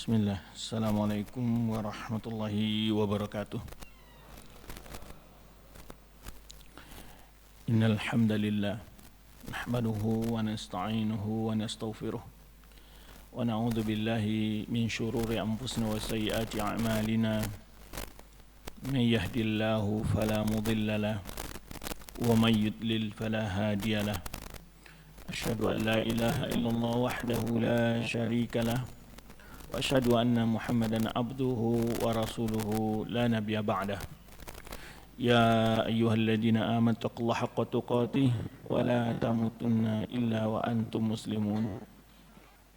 Bismillah. Assalamualaikum warahmatullahi wabarakatuh. Innal hamdalillah nahmaduhu wa nasta'inuhu wa nastaghfiruh wa na'udzu billahi min shururi anfusina wa sayyiati a'malina. May yahdihillahu fala mudilla lahu wa may yudlil fala hadiya lahu. Asyhadu an la ilaha illallah wahdahu la syarika lahu wa asyhadu anna Muhammadan abduhu wa rasuluhu la nabiyya ba'dah. Ya ayyuhalladzina amanu taqullaha haqqa tuqatih wa la tamutunna illa wa antum muslimun.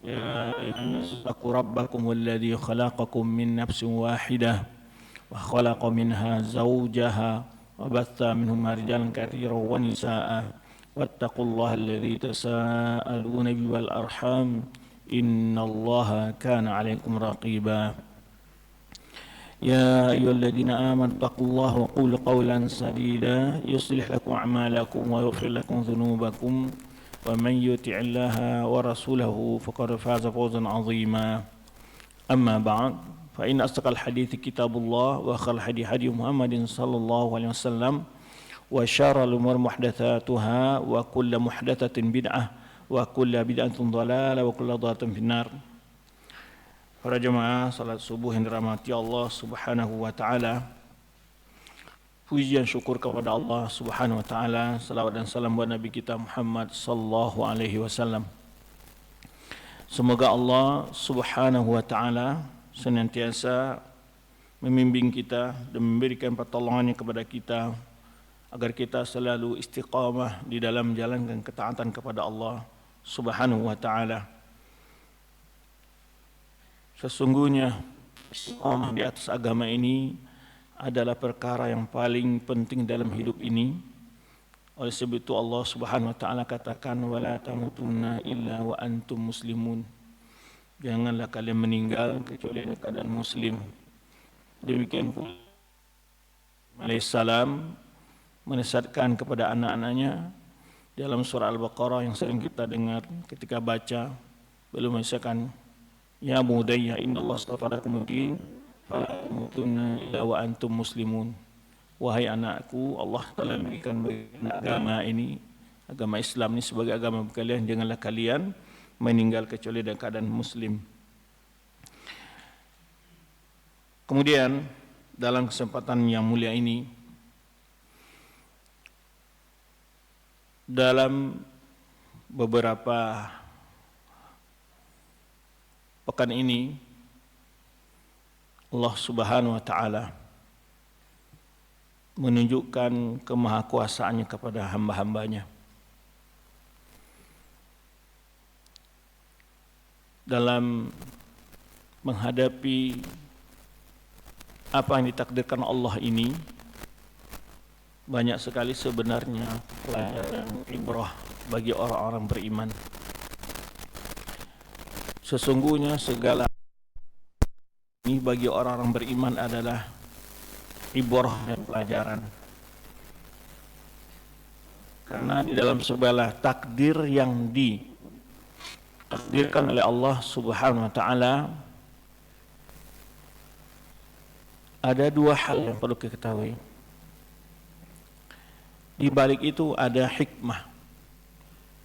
Ya ayyuhannas taqu rabbakum alladzi khalaqakum min nafsin wahidah wa khalaqa minha zawjaha wa batha minhuma rijalan katsiran wa nisaa'a wattaqullaha alladzi tasaaluna bihi wal arham innallaha kana 'alaikum raqiba. Ya ayyuhalladzina amanu taqullaha wa qulu qawlan sadida yuslih lakum a'malakum wa yaghfir lakum dhunubakum wa man yuti'illaha wa rasulahu faqad faza fawzan 'azima. Amma ba'd, fa inna asdaqal hadithi kitabullah wa khairal hadi hadi Muhammadin sallallahu alaihi wasallam wa syarrul umuri muhdatsatuha wa kullu muhdatsatin bid'ah wa kullu bid'atin dhalalah wa kullu dhalalatin finnar. Para jemaah salat subuh yang dirahmati Allah Subhanahu wa taala. Puji dan syukur kepada Allah Subhanahu wa taala, salawat dan salam buat Nabi kita Muhammad sallallahu alaihi wasallam. Semoga Allah Subhanahu wa taala senantiasa membimbing kita dan memberikan pertolongannya kepada kita agar kita selalu istiqamah di dalam menjalankan ketaatan kepada Allah Subhanahu wa taala. Sesungguhnya istiqamah di atas agama ini adalah perkara yang paling penting dalam hidup ini. Oleh sebab itu Allah Subhanahu wa taala katakan wala tamutunna illa wa antum muslimun. Janganlah kalian meninggal kecuali dalam keadaan muslim. Demikian pula alaihissalam menasihatkan kepada anak-anaknya dalam surah Al-Baqarah yang sering kita dengar ketika baca, belum menasihatkan ya bunayya innallaha astafa lakum ad-din fala tamutunna illa wa antum muslimun. Wahai anakku, Allah telah memberikan agama ini, agama Islam ini sebagai agama kalian, janganlah kalian meninggal kecuali dalam keadaan muslim. Kemudian dalam kesempatan yang mulia ini, dalam beberapa pekan ini Allah Subhanahu wa taala menunjukkan kemahakuasaannya kepada hamba-hambanya dalam menghadapi apa yang ditakdirkan Allah ini. Banyak sekali sebenarnya pelajaran ibrah bagi orang-orang beriman. Sesungguhnya segala ini bagi orang-orang beriman adalah ibrah dan pelajaran. Karena di dalam segala takdir yang ditakdirkan oleh Allah Subhanahu wa taala ada dua hal yang perlu kita ketahui. Di balik itu ada hikmah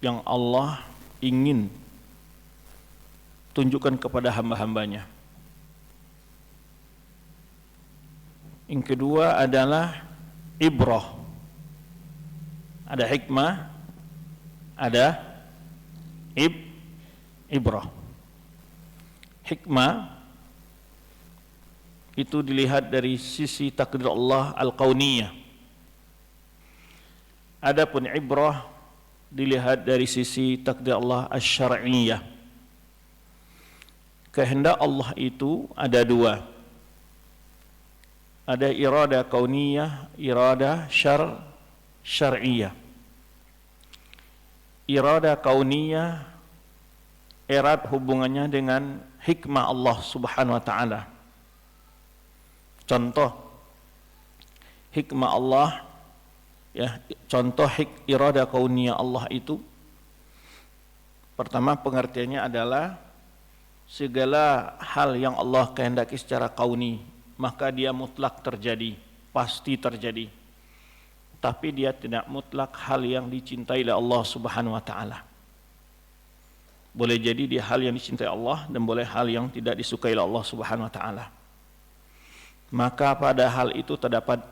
yang Allah ingin tunjukkan kepada hamba-hambanya. Yang kedua adalah ibrah. Ada hikmah, ada ibrah. Hikmah itu dilihat dari sisi takdir Allah al-kauniyah. Adapun ibrah dilihat dari sisi takdir Allah asy-syar'iyyah. Kehendak Allah itu ada dua. Ada irada kauniyah, irada syar'iyyah. Irada kauniyah erat hubungannya dengan hikmah Allah Subhanahu wa taala. Contoh hikmah Allah, ya, contoh irada kauniyah Allah itu pertama pengertiannya adalah segala hal yang Allah kehendaki secara kauni, maka dia mutlak terjadi, pasti terjadi. Tapi dia tidak mutlak hal yang dicintai oleh Allah Subhanahu wa taala. Boleh jadi dia hal yang dicintai Allah dan boleh hal yang tidak disukai oleh Allah Subhanahu wa taala. Maka pada hal itu terdapat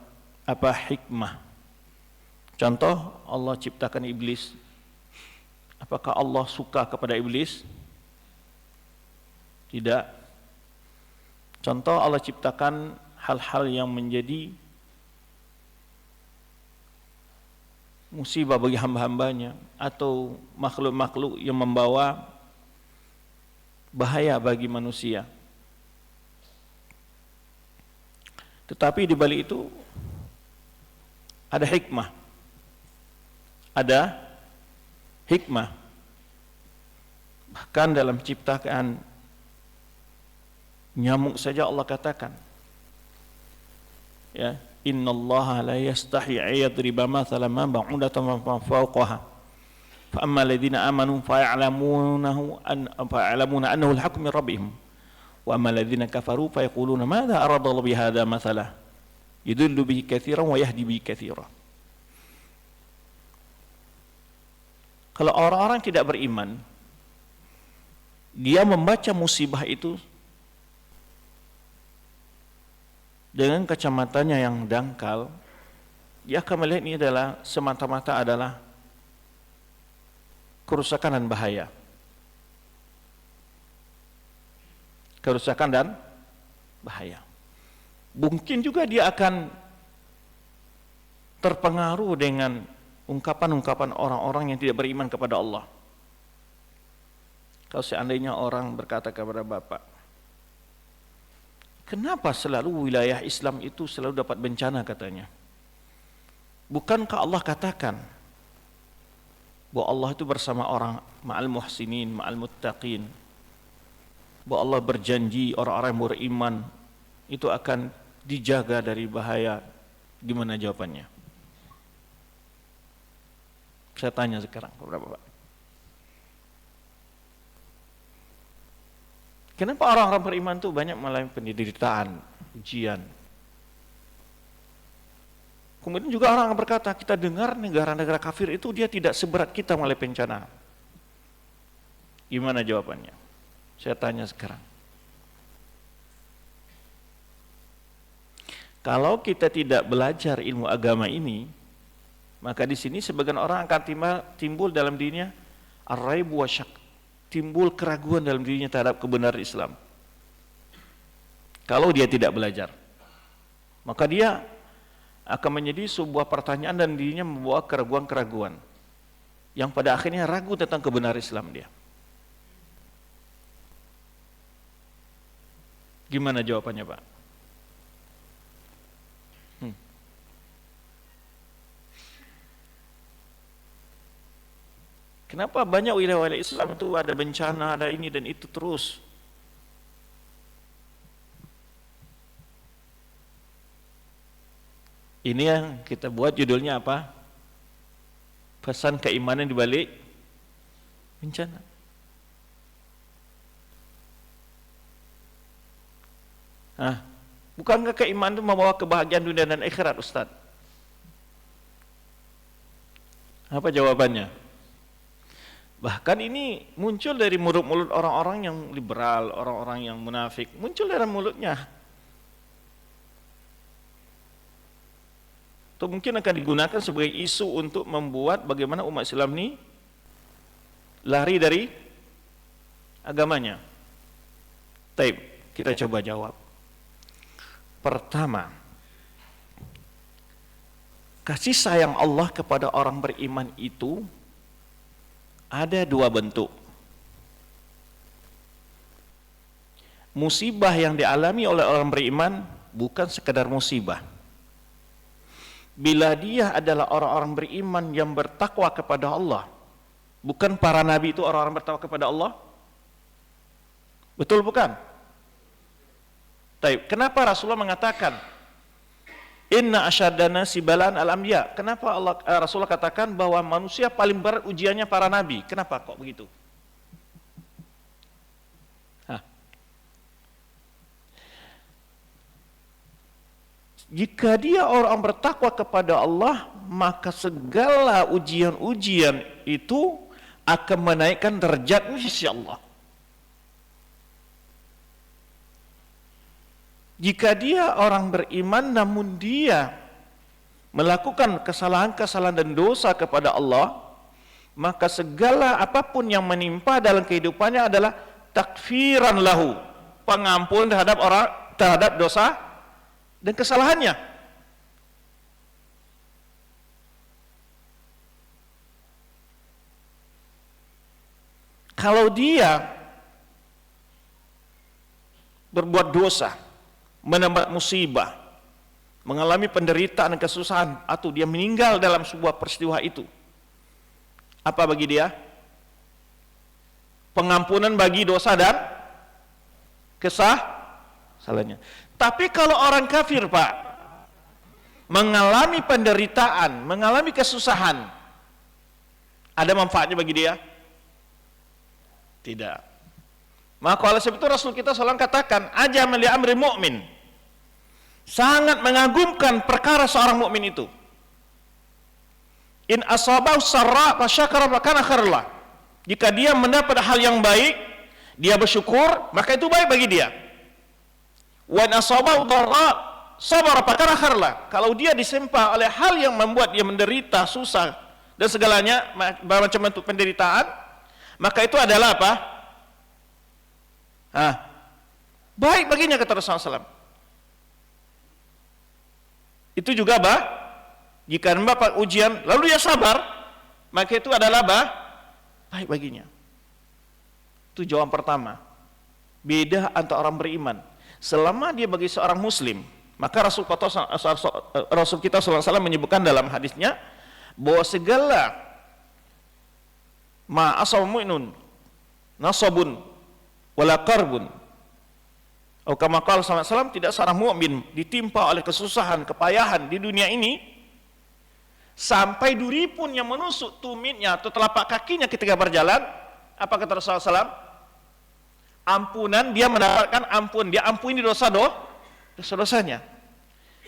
apa hikmah. Contoh, Allah ciptakan iblis. Apakah Allah suka kepada iblis? Tidak. Contoh, Allah ciptakan hal-hal yang menjadi musibah bagi hamba-hambanya atau makhluk-makhluk yang membawa bahaya bagi manusia. Tetapi di balik itu ada hikmah. Ada hikmah. Bahkan dalam ciptaan nyamuk saja Allah katakan, ya, innallaha la yastahi ayadriba mathalan ma ba'udatan fawqaha fa amma alladhina amanu fa ya'lamuna annahu al-haqqu min rabbihim wa amma alladhina kafaru fa yaquluna madza arada Allah bihadza mathala yudillu bihi katsiran wa yahdi bihi katsiran. Kalau orang-orang tidak beriman, dia membaca musibah itu dengan kacamatanya yang dangkal, dia akan melihat ini adalah semata-mata adalah kerusakan dan bahaya. Kerusakan dan bahaya. Mungkin juga dia akan terpengaruh dengan ungkapan-ungkapan orang-orang yang tidak beriman kepada Allah. Kalau seandainya orang berkata kepada bapak, kenapa selalu wilayah Islam itu selalu dapat bencana katanya? Bukankah Allah katakan bahwa Allah itu bersama orang ma'al muhsinin, ma'al muttaqin, bahwa Allah berjanji orang-orang yang beriman itu akan dijaga dari bahaya. Gimana jawabannya? Saya tanya sekarang kepada Bapak. Kenapa orang-orang beriman itu banyak mengalami penderitaan, ujian? Kemudian juga orang berkata, kita dengar negara-negara kafir itu dia tidak seberat kita mengalami bencana. Gimana jawabannya? Saya tanya sekarang. Kalau kita tidak belajar ilmu agama ini, maka di sini sebagian orang akan timbul dalam dirinya ar-raibu wa syak, timbul keraguan dalam dirinya terhadap kebenaran Islam. Kalau dia tidak belajar, maka dia akan menjadi sebuah pertanyaan dan dirinya membawa keraguan-keraguan yang pada akhirnya ragu tentang kebenaran Islam dia. Gimana jawabannya, Pak? Kenapa banyak wilayah-wilayah Islam itu ada bencana, ada ini dan itu terus? Ini yang kita buat judulnya apa? Pesan keimanan di balik bencana. Bukankah keimanan itu membawa kebahagiaan dunia dan akhirat, Ustaz? Apa jawabannya? Bahkan ini muncul dari mulut-mulut orang-orang yang liberal, orang-orang yang munafik, muncul dari mulutnya. Atau mungkin akan digunakan sebagai isu untuk membuat bagaimana umat Islam ini lari dari agamanya. Taib, kita coba jawab. Pertama, kasih sayang Allah kepada orang beriman itu ada dua bentuk. Musibah yang dialami oleh orang beriman bukan sekedar musibah. Bila dia adalah orang-orang beriman yang bertakwa kepada Allah, bukan para nabi itu orang-orang bertakwa kepada Allah? Betul bukan? Taib. Kenapa Rasulullah mengatakan inna asyadana sibalan al-anbiya? Kenapa Rasulullah katakan bahwa manusia paling berat ujiannya para nabi? Kenapa kok begitu? Jika dia orang bertakwa kepada Allah, maka segala ujian-ujian itu akan menaikkan derajatnya di sisi Allah. Jika dia orang beriman namun dia melakukan kesalahan-kesalahan dan dosa kepada Allah, maka segala apapun yang menimpa dalam kehidupannya adalah takfiran lahu, pengampunan terhadap dosa dan kesalahannya. Kalau dia berbuat dosa, mendapat musibah, mengalami penderitaan dan kesusahan, atau dia meninggal dalam sebuah peristiwa itu, apa bagi dia? Pengampunan bagi dosa dan kesalahannya. Tapi kalau orang kafir, Pak, mengalami penderitaan, mengalami kesusahan, ada manfaatnya bagi dia? Tidak. Maka oleh sebab itu Rasul kita SAW katakan, ajam li amri mu'min, sangat mengagumkan perkara seorang mukmin itu. In asabahu sarra fa syakara fa kana khairlah. Jika dia mendapat hal yang baik, dia bersyukur, maka itu baik bagi dia. Wa in asabahu dharra sabara fa kana khairlah. Kalau dia disempa oleh hal yang membuat dia menderita, susah dan segalanya macam bentuk penderitaan, maka itu adalah apa? Baik baginya, kata Rasulullah SAW. Itu juga jika mendapat ujian lalu dia sabar, maka itu adalah baik baginya. Itu jawaban pertama. Beda antara orang beriman. Selama dia bagi seorang muslim, maka Rasul kita SAW menyebutkan dalam hadisnya bahwa segala ma asal mu'minun nasabun wala karbun, atau kama qala sallallahu alaihi wasallam, tidak seorang mukmin ditimpa oleh kesusahan, kepayahan di dunia ini sampai duri pun yang menusuk tumitnya atau telapak kakinya ketika berjalan, apa kata Rasulullah SAW? Ampunan, dia mendapatkan ampun, dia ampuni dosa-dosanya.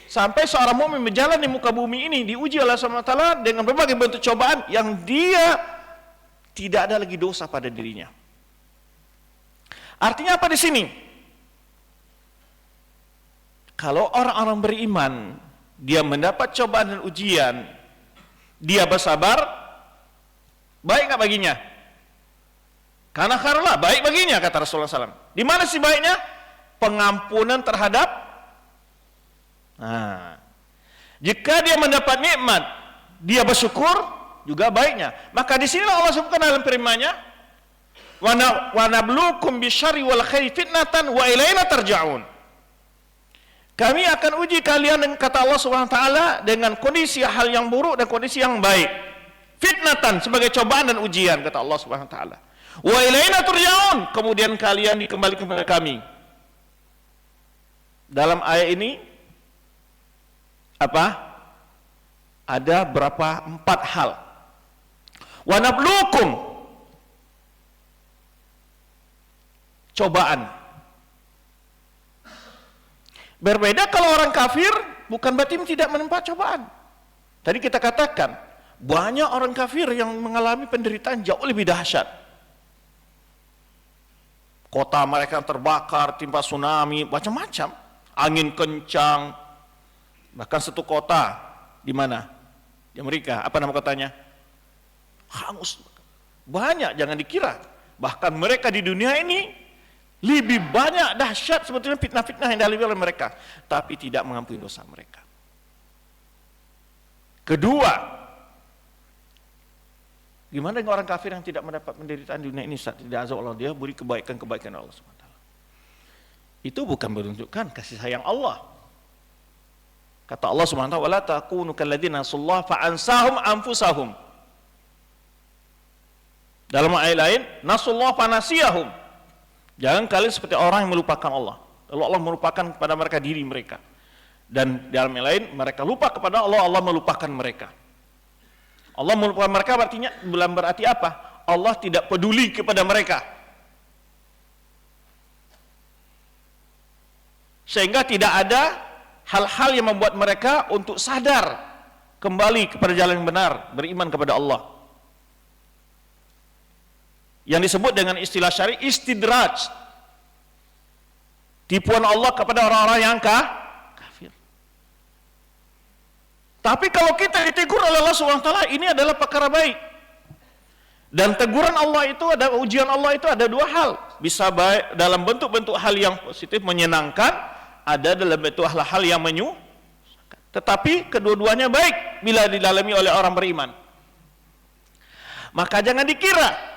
Sampai seorang mukmin berjalan di muka bumi ini diuji oleh Allah SWT dengan berbagai bentuk cobaan yang dia tidak ada lagi dosa pada dirinya. Artinya apa di sini? Kalau orang-orang beriman, dia mendapat cobaan dan ujian, dia bersabar, baik nggak baginya? Karena khairullah, baik baginya, kata Rasulullah SAW. Di mana sih baiknya? Pengampunan terhadap. Jika dia mendapat nikmat, dia bersyukur, juga baiknya. Maka di sini Allah sebutkan dalam firman-Nya, wa nabluukum bisyarri wal khairi fitnatan wa ilaina tarja'un. Kami akan uji kalian, dengan kata Allah SWT, dengan kondisi hal yang buruk dan kondisi yang baik. Fitnatan, sebagai cobaan dan ujian, kata Allah SWT. Wa ilaina turja'un, kemudian kalian dikembalikan kepada kami. Dalam ayat ini apa? Ada berapa? 4 hal. Wa nabluukum, cobaan. Berbeda kalau orang kafir, bukan berarti tidak menempa cobaan. Tadi kita katakan, banyak orang kafir yang mengalami penderitaan jauh lebih dahsyat. Kota mereka terbakar, timpa tsunami, macam-macam. Angin kencang. Bahkan satu kota, di mana? Di Amerika, apa nama kotanya? Hangus. Banyak, jangan dikira. Bahkan mereka di dunia ini lebih banyak dahsyat sebetulnya fitnah-fitnah yang dialami oleh mereka, tapi tidak mengampuni dosa mereka. Kedua, gimana dengan orang kafir yang tidak mendapat penderitaan di dunia ini saat tidak azab Allah, dia beri kebaikan-kebaikan Allah SWT. Itu bukan menunjukkan kasih sayang Allah. Kata Allah SWT, wala takunu kalladzina nasallaha fa'ansahum anfusahum. Dalam ayat lain, nasallaha fanasiyahum. Jangan kalian seperti orang yang melupakan Allah, lalu Allah melupakan kepada mereka diri mereka. Dan dalam yang lain, mereka lupa kepada Allah, Allah melupakan mereka. Allah melupakan mereka berarti apa? Allah tidak peduli kepada mereka, sehingga tidak ada hal-hal yang membuat mereka untuk sadar kembali kepada jalan yang benar, beriman kepada Allah. Yang disebut dengan istilah syar'i istidraj, tipuan Allah kepada orang-orang yang kafir. Tapi kalau kita ditegur oleh Allah SWT, ini adalah perkara baik. Dan teguran Allah itu, ada ujian Allah itu ada dua hal. Bisa baik dalam bentuk-bentuk hal yang positif menyenangkan, ada dalam bentuk hal-hal yang menyusahkan. Tetapi kedua-duanya baik bila dilalami oleh orang beriman. Maka jangan dikira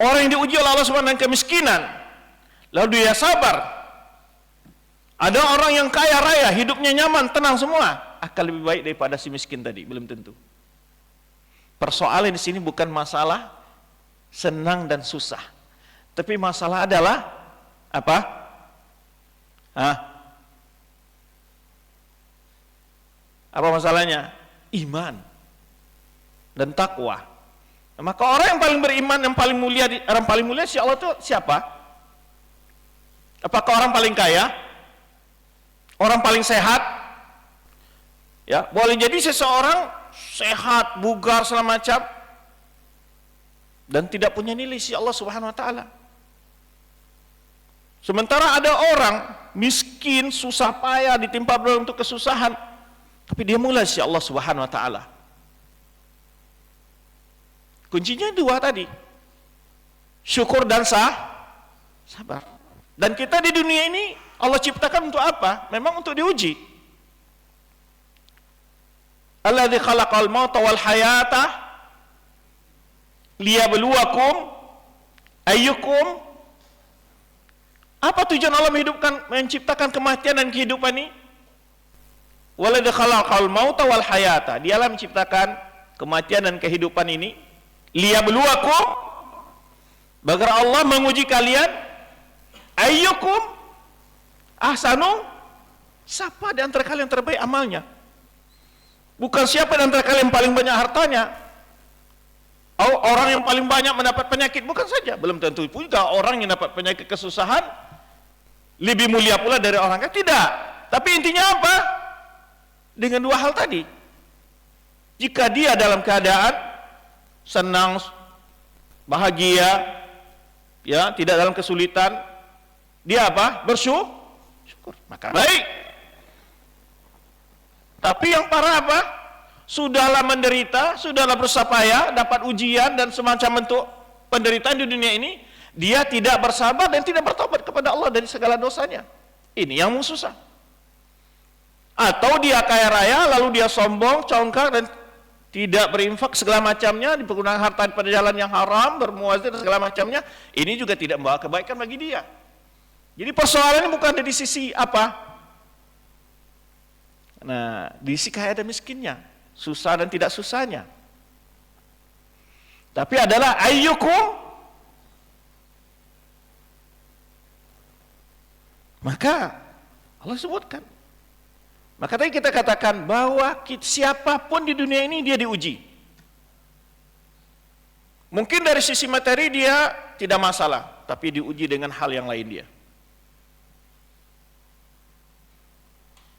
orang yang diuji oleh Allah SWT dengan kemiskinan, lalu dia sabar. Ada orang yang kaya raya, hidupnya nyaman, tenang semua, akan lebih baik daripada si miskin tadi. Belum tentu. Persoalan di sini bukan masalah senang dan susah, tapi masalah adalah apa? Apa masalahnya? Iman dan takwa. Maka orang yang paling beriman, yang paling mulia, orang paling mulia si Allah itu siapa? Apakah orang paling kaya? Orang paling sehat? Ya, boleh jadi seseorang sehat, bugar, segala macam, dan tidak punya nilai si Allah Subhanahu wa taala. Sementara ada orang miskin, susah payah, ditimpa untuk kesusahan, tapi dia mulai si Allah Subhanahu wa taala. Kuncinya dua tadi. Syukur dan sabar. Dan kita di dunia ini Allah ciptakan untuk apa? Memang untuk diuji. Alladzi khalaqal mauta wal hayata liyabluwakum ayyukum. Apa tujuan Allah menciptakan kematian dan kehidupan ini? Walladzi khalaqal mauta wal hayata. Dialah menciptakan kematian dan kehidupan ini liyabluwakum, agar Allah menguji kalian, ayyukum ahsanu, siapa di antara kalian terbaik amalnya. Bukan siapa di antara kalian paling banyak hartanya, orang yang paling banyak mendapat penyakit, bukan saja. Belum tentu juga orang yang dapat penyakit kesusahan lebih mulia pula dari orang kaya, tidak. Tapi intinya apa? Dengan dua hal tadi. Jika dia dalam keadaan senang, bahagia, ya, tidak dalam kesulitan, dia apa? Bersyukur, maka baik. Tapi yang parah apa? Sudahlah menderita, sudahlah berusaha payah, dapat ujian dan semacam bentuk penderitaan di dunia ini, dia tidak bersabar dan tidak bertobat kepada Allah dari segala dosanya. Ini yang susah. Atau dia kaya raya, lalu dia sombong, congkak, dan tidak berinfak segala macamnya, dipergunakan harta pada jalan yang haram, bermuazir dan segala macamnya. Ini juga tidak membawa kebaikan bagi dia. Jadi persoalannya bukan dari sisi apa? Nah, di sisi kaya dan miskinnya, susah dan tidak susahnya. Tapi adalah ayyukum. Maka Allah sebutkan. Maka tadi kita katakan bahwa siapapun di dunia ini dia diuji. Mungkin dari sisi materi dia tidak masalah, tapi diuji dengan hal yang lain dia.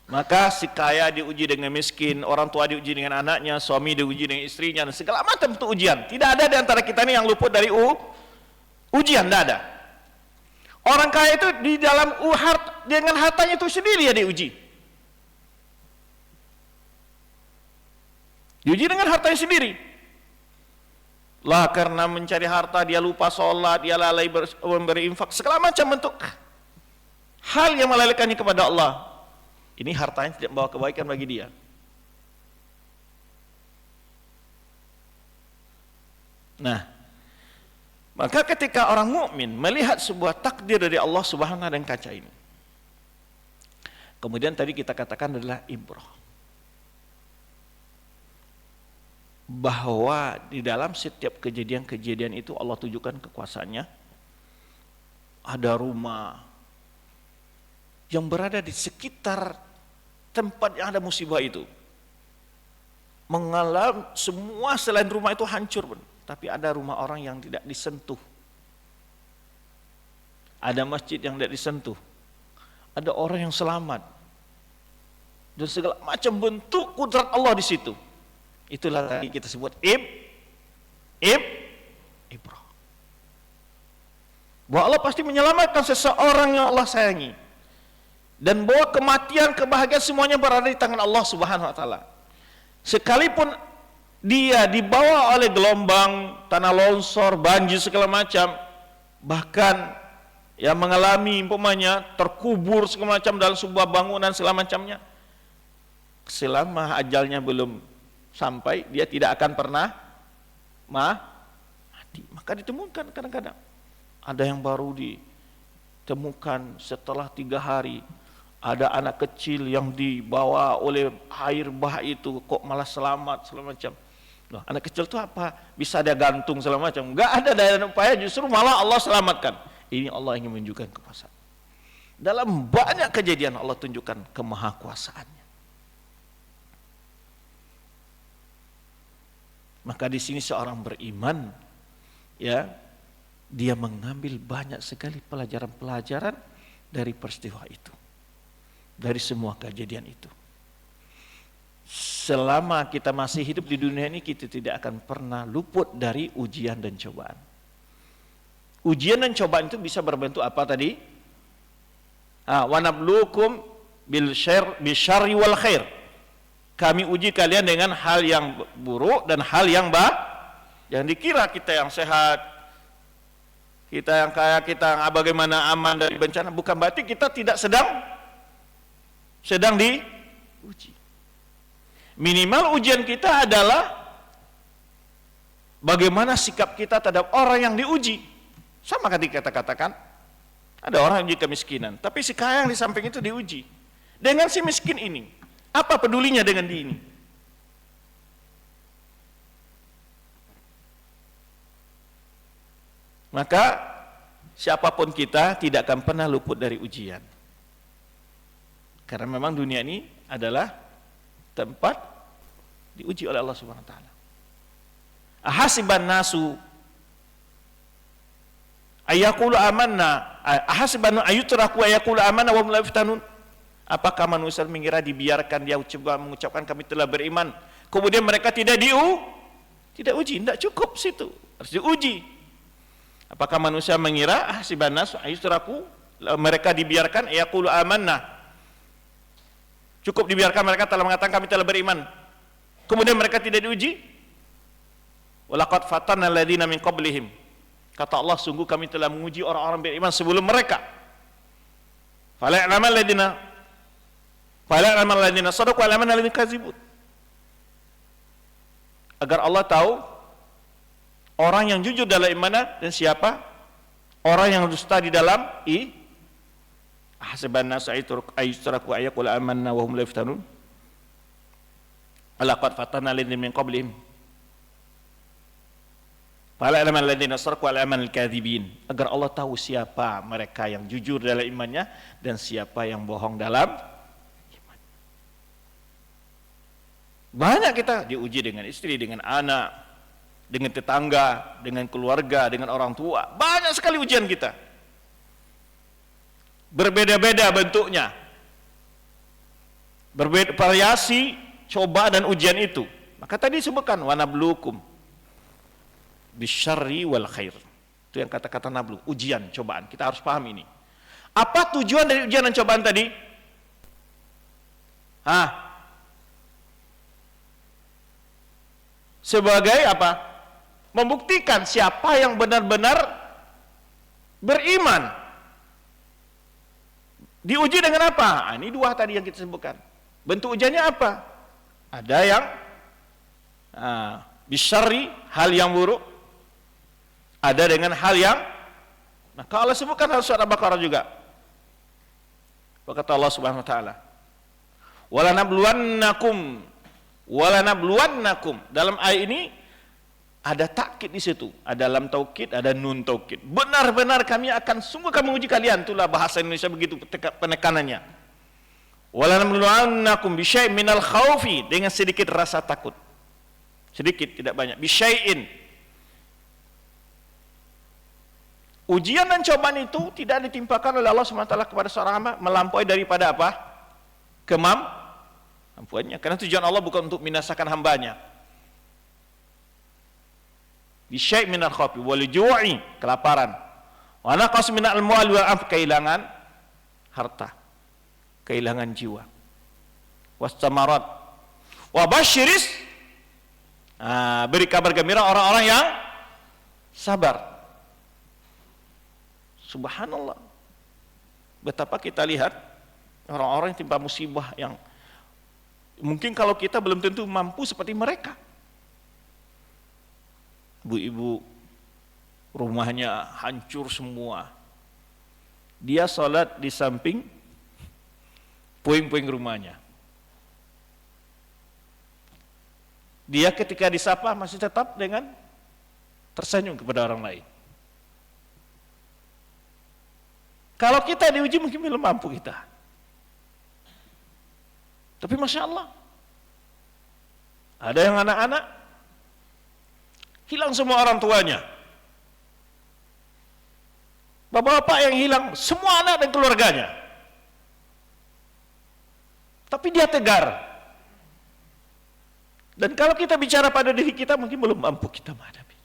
Maka si kaya diuji dengan miskin, orang tua diuji dengan anaknya, suami diuji dengan istrinya, dan segala macam bentuk ujian. Tidak ada di antara kita ini yang luput dari ujian, tidak ada. Orang kaya itu di dalam dengan hartanya itu sendiri ya diuji. Diuji dengan hartanya sendiri. Lah karena mencari harta dia lupa sholat, dia lalai memberi infak, segala macam bentuk hal yang melalaikannya kepada Allah. Ini hartanya tidak membawa kebaikan bagi dia. Nah, maka ketika orang mukmin melihat sebuah takdir dari Allah Subhanahu wa taala dan kaca ini, kemudian tadi kita katakan adalah ibrah, bahwa di dalam setiap kejadian-kejadian itu Allah tunjukkan kekuasaannya. Ada rumah yang berada di sekitar tempat yang ada musibah itu, mengalami semua selain rumah itu hancur, tapi ada rumah orang yang tidak disentuh, ada masjid yang tidak disentuh, ada orang yang selamat, dan segala macam bentuk kudrat Allah di situ. Itulah tadi kita sebut ibrah. Bahwa Allah pasti menyelamatkan seseorang yang Allah sayangi, dan bahwa kematian, kebahagiaan semuanya berada di tangan Allah Subhanahu wa taala. Sekalipun dia dibawa oleh gelombang, tanah longsor, banjir segala macam, bahkan yang mengalami umpamanya terkubur segala macam dalam sebuah bangunan segala macamnya, selama ajalnya belum sampai, dia tidak akan pernah mati. Maka ditemukan kadang-kadang ada yang baru ditemukan setelah 3 hari, ada anak kecil yang dibawa oleh air bah itu kok malah selamat segala macam. Loh, anak kecil itu apa? Bisa dia gantung segala macam? Enggak ada daya upaya, justru malah Allah selamatkan. Ini Allah ingin menunjukkan kekuasaan. Dalam banyak kejadian Allah tunjukkan kemahakuasaannya. Maka di sini seorang beriman, ya, dia mengambil banyak sekali pelajaran-pelajaran dari peristiwa itu, dari semua kejadian itu. Selama kita masih hidup di dunia ini, kita tidak akan pernah luput dari ujian dan cobaan. Ujian dan cobaan itu bisa berbentuk apa tadi? Wa nabluukum bil syarri wal khair. Kami uji kalian dengan hal yang buruk dan hal yang baik. Yang dikira kita yang sehat, kita yang kaya, kita yang bagaimana aman dari bencana, bukan berarti kita tidak sedang diuji. Minimal ujian kita adalah bagaimana sikap kita terhadap orang yang diuji. Sama ketika kita katakan, ada orang yang uji kemiskinan, tapi si kaya yang di samping itu diuji. Dengan si miskin ini, apa pedulinya dengan dia ini? Maka siapapun kita tidak akan pernah luput dari ujian. Karena memang dunia ini adalah tempat diuji oleh Allah Subhanahu wa taala. Ahasiban nasu ayaqulu amanna, ahasiban ayutraku ayaqulu amanna wa hum la yuftanun. Apakah manusia mengira dibiarkan dia mengucapkan kami telah beriman, kemudian mereka tidak uji? Tidak cukup situ, harus diuji. Apakah manusia mengira ahasiban nasu ayutraku, mereka dibiarkan ayaqulu amanna, cukup dibiarkan mereka telah mengatakan kami telah beriman, kemudian mereka tidak diuji? Walaqad fatanna alladziina min qablihim, kata Allah, sungguh kami telah menguji orang-orang beriman sebelum mereka. Fala'lamal ladzina shadaqu wa la'lamal ladzina kadzibun, agar Allah tahu orang yang jujur dalam imannya dan siapa orang yang dusta di dalam ahasiban nasu ayutraku ayaqulu amanna wa hum la yuftanun. Laqad fatanna alladziina min qablihim fala'lamal ladzina shadaqu wa la'lamal kadzibin, agar Allah tahu siapa mereka yang jujur dalam imannya dan siapa yang bohong dalam iman. Banyak kita diuji dengan istri, dengan anak, dengan tetangga, dengan keluarga, dengan orang tua. Banyak sekali ujian kita, berbeda-beda bentuknya, berbeda variasi cobaan dan ujian itu. Maka tadi disebutkan wa nabluukum bisyarri wal khair. Itu yang kata-kata nablu, ujian, cobaan. Kita harus paham ini. Apa tujuan dari ujian dan cobaan tadi? Sebagai apa? Membuktikan siapa yang benar-benar beriman. Diuji dengan apa? Ini 2 tadi yang kita sebutkan. Bentuk ujiannya apa? Ada yang bisyarri, hal yang buruk. Ada dengan hal yang, nah kalau sebutkan hal surat Al-Baqarah juga. Kata Allah Subhanahu wa taala, walanabluwannakum. Dalam ayat ini ada takkid di situ, ada lam taukid, ada nun taukid. Benar-benar kami akan sungguh kami menguji kalian. Itulah bahasa Indonesia begitu penekanannya. Walanabluwannakum bisyai'in minal khaufi, dengan sedikit rasa takut. Sedikit, tidak banyak. Bisyai'in. Ujian dan cobaan itu tidak ditimpakan oleh Allah SWT kepada seorang hamba melampaui daripada apa? kemampuannya. Karena tujuan Allah bukan untuk binasakan hambanya. Bisyai' minal khawfi wal ju'i, kelaparan. Wa naqas minal amwali wal anf, kehilangan harta, kehilangan jiwa. Wastamarat wa basyiris, beri kabar gembira orang-orang yang sabar. Subhanallah, betapa kita lihat orang-orang yang timpa musibah yang mungkin kalau kita belum tentu mampu seperti mereka. Ibu-ibu rumahnya hancur semua, dia sholat di samping puing-puing rumahnya. Dia ketika disapa masih tetap dengan tersenyum kepada orang lain. Kalau kita diuji mungkin belum mampu kita. Tapi Masya Allah, ada yang anak-anak hilang semua orang tuanya. Bapak-bapak yang hilang semua anak dan keluarganya. Tapi dia tegar. Dan kalau kita bicara pada diri kita mungkin belum mampu kita menghadapi.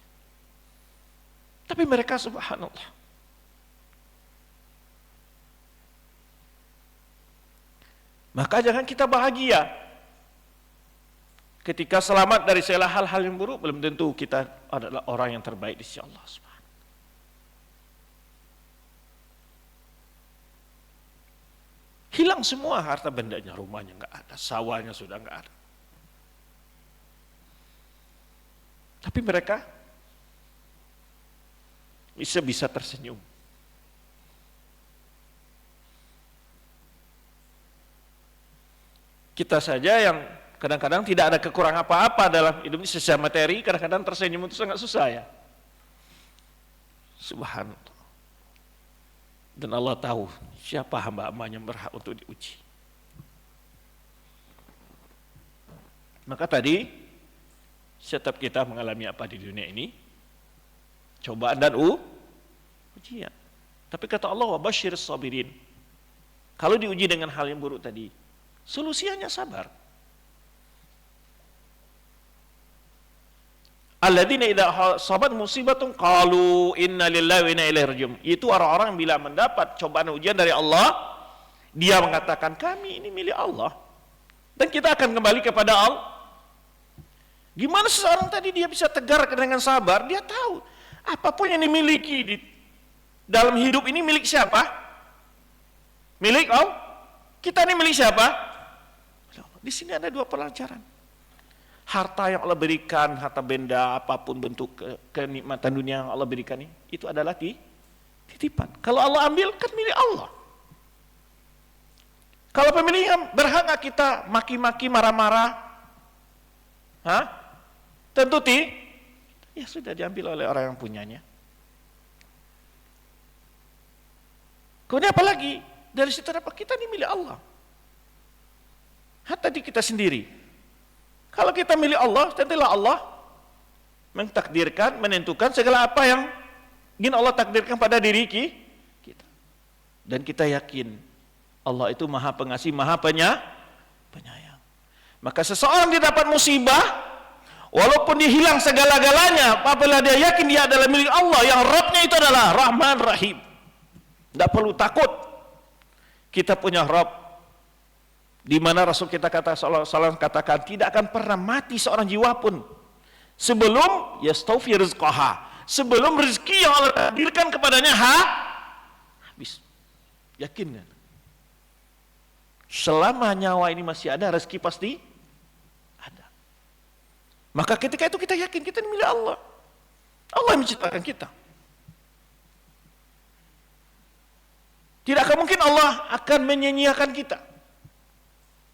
Tapi mereka subhanallah. Maka jangan kita bahagia ketika selamat dari segala hal-hal yang buruk, belum tentu kita adalah orang yang terbaik di sisi Allah Subhanahu. Hilang semua harta bendanya, rumahnya nggak ada, sawahnya sudah nggak ada. Tapi mereka bisa tersenyum. Kita saja yang kadang-kadang tidak ada kekurangan apa-apa dalam hidup ini secara materi, kadang-kadang tersenyum itu sangat susah ya. Subhanallah. Dan Allah tahu siapa hamba-hambanya yang berhak untuk diuji. Maka tadi setiap kita mengalami apa di dunia ini, cobaan dan ujian. Tapi kata Allah, wa basyiris sabirin. Kalau diuji dengan hal yang buruk tadi, solusinya sabar. Alladzina idza sabat musibatun qalu inna lillahi wa inna ilaihi raji'un. Itu orang-orang yang bila mendapat cobaan ujian dari Allah, dia mengatakan kami ini milik Allah dan kita akan kembali kepada Allah. Gimana seseorang tadi dia bisa tegar dengan sabar? Dia tahu apapun yang dimiliki di dalam hidup ini milik siapa? Milik Allah. Kita ini milik siapa? Di sini ada dua pelajaran. Harta yang Allah berikan, harta benda, apapun bentuk kenikmatan dunia yang Allah berikan ini, itu adalah titipan. Kalau Allah ambil, kan milik Allah. Kalau pemilihan berhak nggak kita maki-maki, marah-marah? Tentu ya sudah diambil oleh orang yang punyanya. Kemudian apa lagi? Dari situ apa? Kita ini milik Allah. Hatta di kita sendiri. Kalau kita milik Allah, tentulah Allah mentakdirkan, menentukan segala apa yang ingin Allah takdirkan pada diri kita. Dan kita yakin Allah itu Maha Pengasih, Maha Penyayang. Maka seseorang dia dapat musibah, walaupun dia hilang segala-galanya, apabila dia yakin dia adalah milik Allah, yang Rabbnya itu adalah Rahman Rahim. Tidak perlu takut. Kita punya Rabb. Di mana Rasul kita katakan tidak akan pernah mati seorang jiwa pun sebelum yastawfi rizqaha, sebelum rezeki yang Allah takdirkan kepadanya habis. Yakin kan? Selama nyawa ini masih ada, rezeki pasti ada. Maka ketika itu kita yakin kita ini milik Allah. Allah yang menciptakan kita. Tidak akan mungkin Allah akan menyia-nyiakan kita.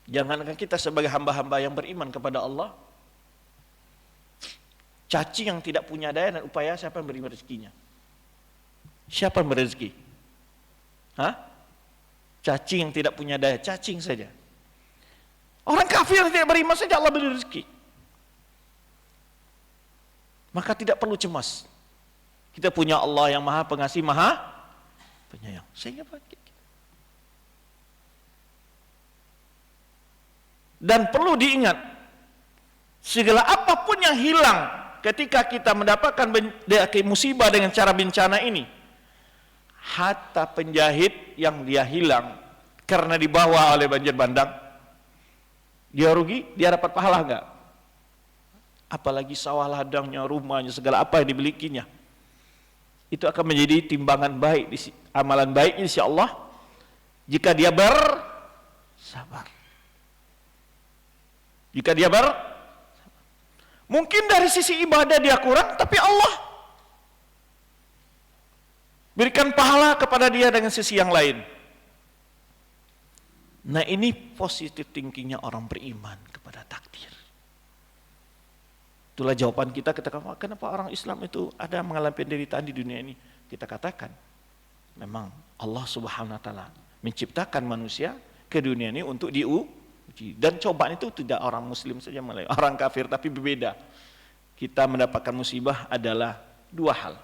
Jangankan kita sebagai hamba-hamba yang beriman kepada Allah, cacing yang tidak punya daya dan upaya, siapa yang beri rezekinya? Siapa yang beri rezeki? Cacing yang tidak punya daya, cacing saja. Orang kafir yang tidak beriman saja Allah beri rezeki. Maka tidak perlu cemas. Kita punya Allah yang Maha Pengasih, Maha Penyayang. Sehingga Dan perlu diingat, segala apapun yang hilang ketika kita mendapatkan musibah dengan cara bencana ini, hatta penjahit yang dia hilang karena dibawa oleh banjir bandang, dia rugi, dia dapat pahala enggak? Apalagi sawah ladangnya, rumahnya, segala apa yang dimilikinya, itu akan menjadi timbangan baik, amalan baik insya Allah jika dia bersabar. Jika dia mungkin dari sisi ibadah dia kurang, tapi Allah berikan pahala kepada dia dengan sisi yang lain. Nah, ini positive thinkingnya orang beriman kepada takdir. Itulah jawaban kita ketika kenapa orang Islam itu ada mengalami penderitaan di dunia ini. Kita katakan, memang Allah Subhanahu wa taala menciptakan manusia ke dunia ini untuk diuji. Dan cobaan itu tidak orang muslim saja, orang kafir, tapi berbeda. Kita mendapatkan musibah adalah dua hal.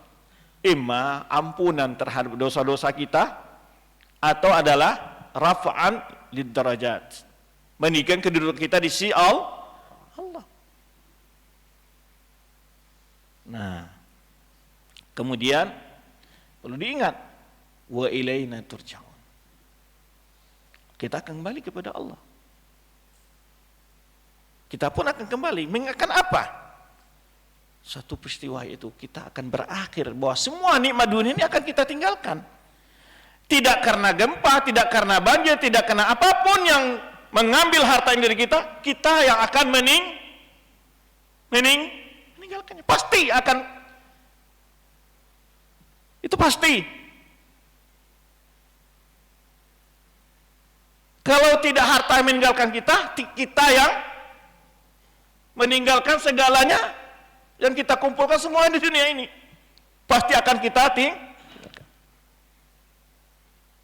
Imma ampunan terhadap dosa-dosa kita, atau adalah rafa'an lid darajat, meninggikan kedudukan kita di sisi Allah. Nah, kemudian perlu diingat, wa ilaina turja'un. Kita akan kembali kepada Allah. Kita pun akan kembali. Mengingatkan apa? Satu peristiwa itu kita akan berakhir bahwa semua nikmat dunia ini akan kita tinggalkan. Tidak karena gempa, tidak karena banjir, tidak karena apapun yang mengambil harta yang dari kita, kita yang akan meninggalkannya. Pasti akan, itu pasti. Kalau tidak harta yang meninggalkan kita, kita yang meninggalkan segalanya yang kita kumpulkan semua di dunia ini. Pasti akan kita tinggalkan.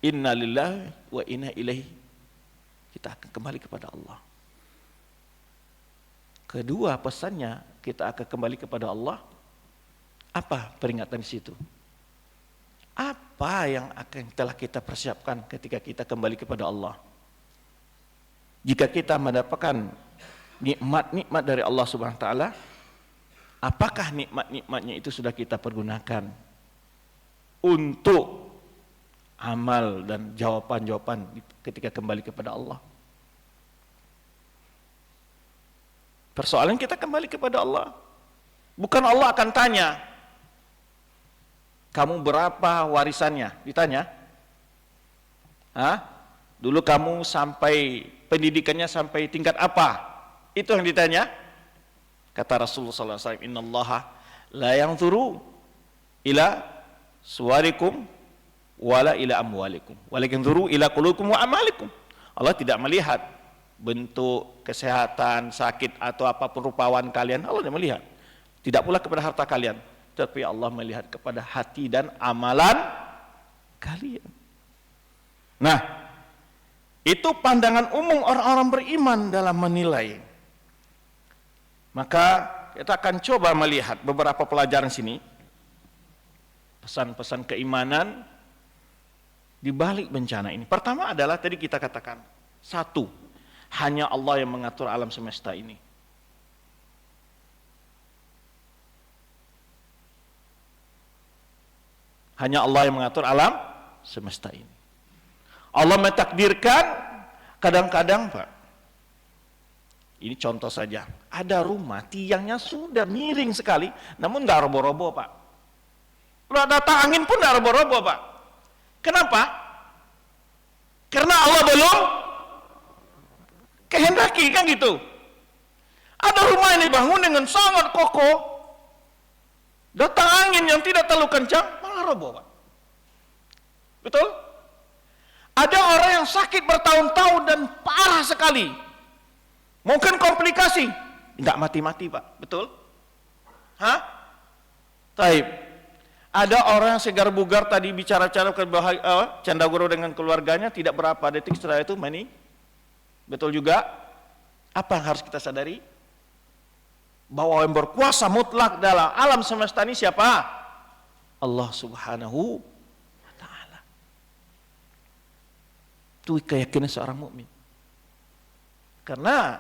Inna lillahi wa inna ilaihi. Kita akan kembali kepada Allah. Kedua pesannya, kita akan kembali kepada Allah. Apa peringatan di situ? Apa yang akan telah kita persiapkan ketika kita kembali kepada Allah? Jika kita mendapatkan nikmat-nikmat dari Allah Subhanahu wa taala, apakah nikmat-nikmatnya itu sudah kita pergunakan untuk amal dan jawaban-jawaban ketika kembali kepada Allah? Persoalan kita kembali kepada Allah. Bukan Allah akan tanya, kamu berapa warisannya? Ditanya. Dulu kamu sampai pendidikannya sampai tingkat apa? Itu yang ditanya. Kata Rasulullah SAW, innallaha la yanzuru ila suwarikum wala ila amwalikum walakin yanzuru ila qulubikum wa amalikum. Allah tidak melihat bentuk kesehatan, sakit atau apapun rupawan kalian. Allah tidak melihat. Tidak pula kepada harta kalian, tapi Allah melihat kepada hati dan amalan kalian. Nah, itu pandangan umum orang-orang beriman dalam menilai. Maka kita akan coba melihat beberapa pelajaran sini, pesan-pesan keimanan di balik bencana ini. Pertama adalah tadi kita katakan, satu, hanya Allah yang mengatur alam semesta ini. Hanya Allah yang mengatur alam semesta ini. Allah mentakdirkan kadang-kadang, Pak, ini contoh saja, ada rumah tiangnya sudah miring sekali, namun nggak roboh-roboh, Pak. Kalau datang angin pun nggak roboh-roboh, Pak. Kenapa? Karena Allah belum kehendaki, kan gitu. Ada rumah yang dibangun dengan sangat kokoh, datang angin yang tidak terlalu kencang, malah roboh, Pak. Betul? Ada orang yang sakit bertahun-tahun dan parah sekali, mungkin komplikasi, nggak mati-mati, Pak. Betul? Taib. Ada orang yang segar bugar tadi bicara-cara canda guru dengan keluarganya, tidak berapa detik setelah itu betul juga. Apa yang harus kita sadari? Bahwa yang berkuasa mutlak dalam alam semesta ini siapa? Allah Subhanahu wa taala. Itu keyakinan seorang mukmin. Karena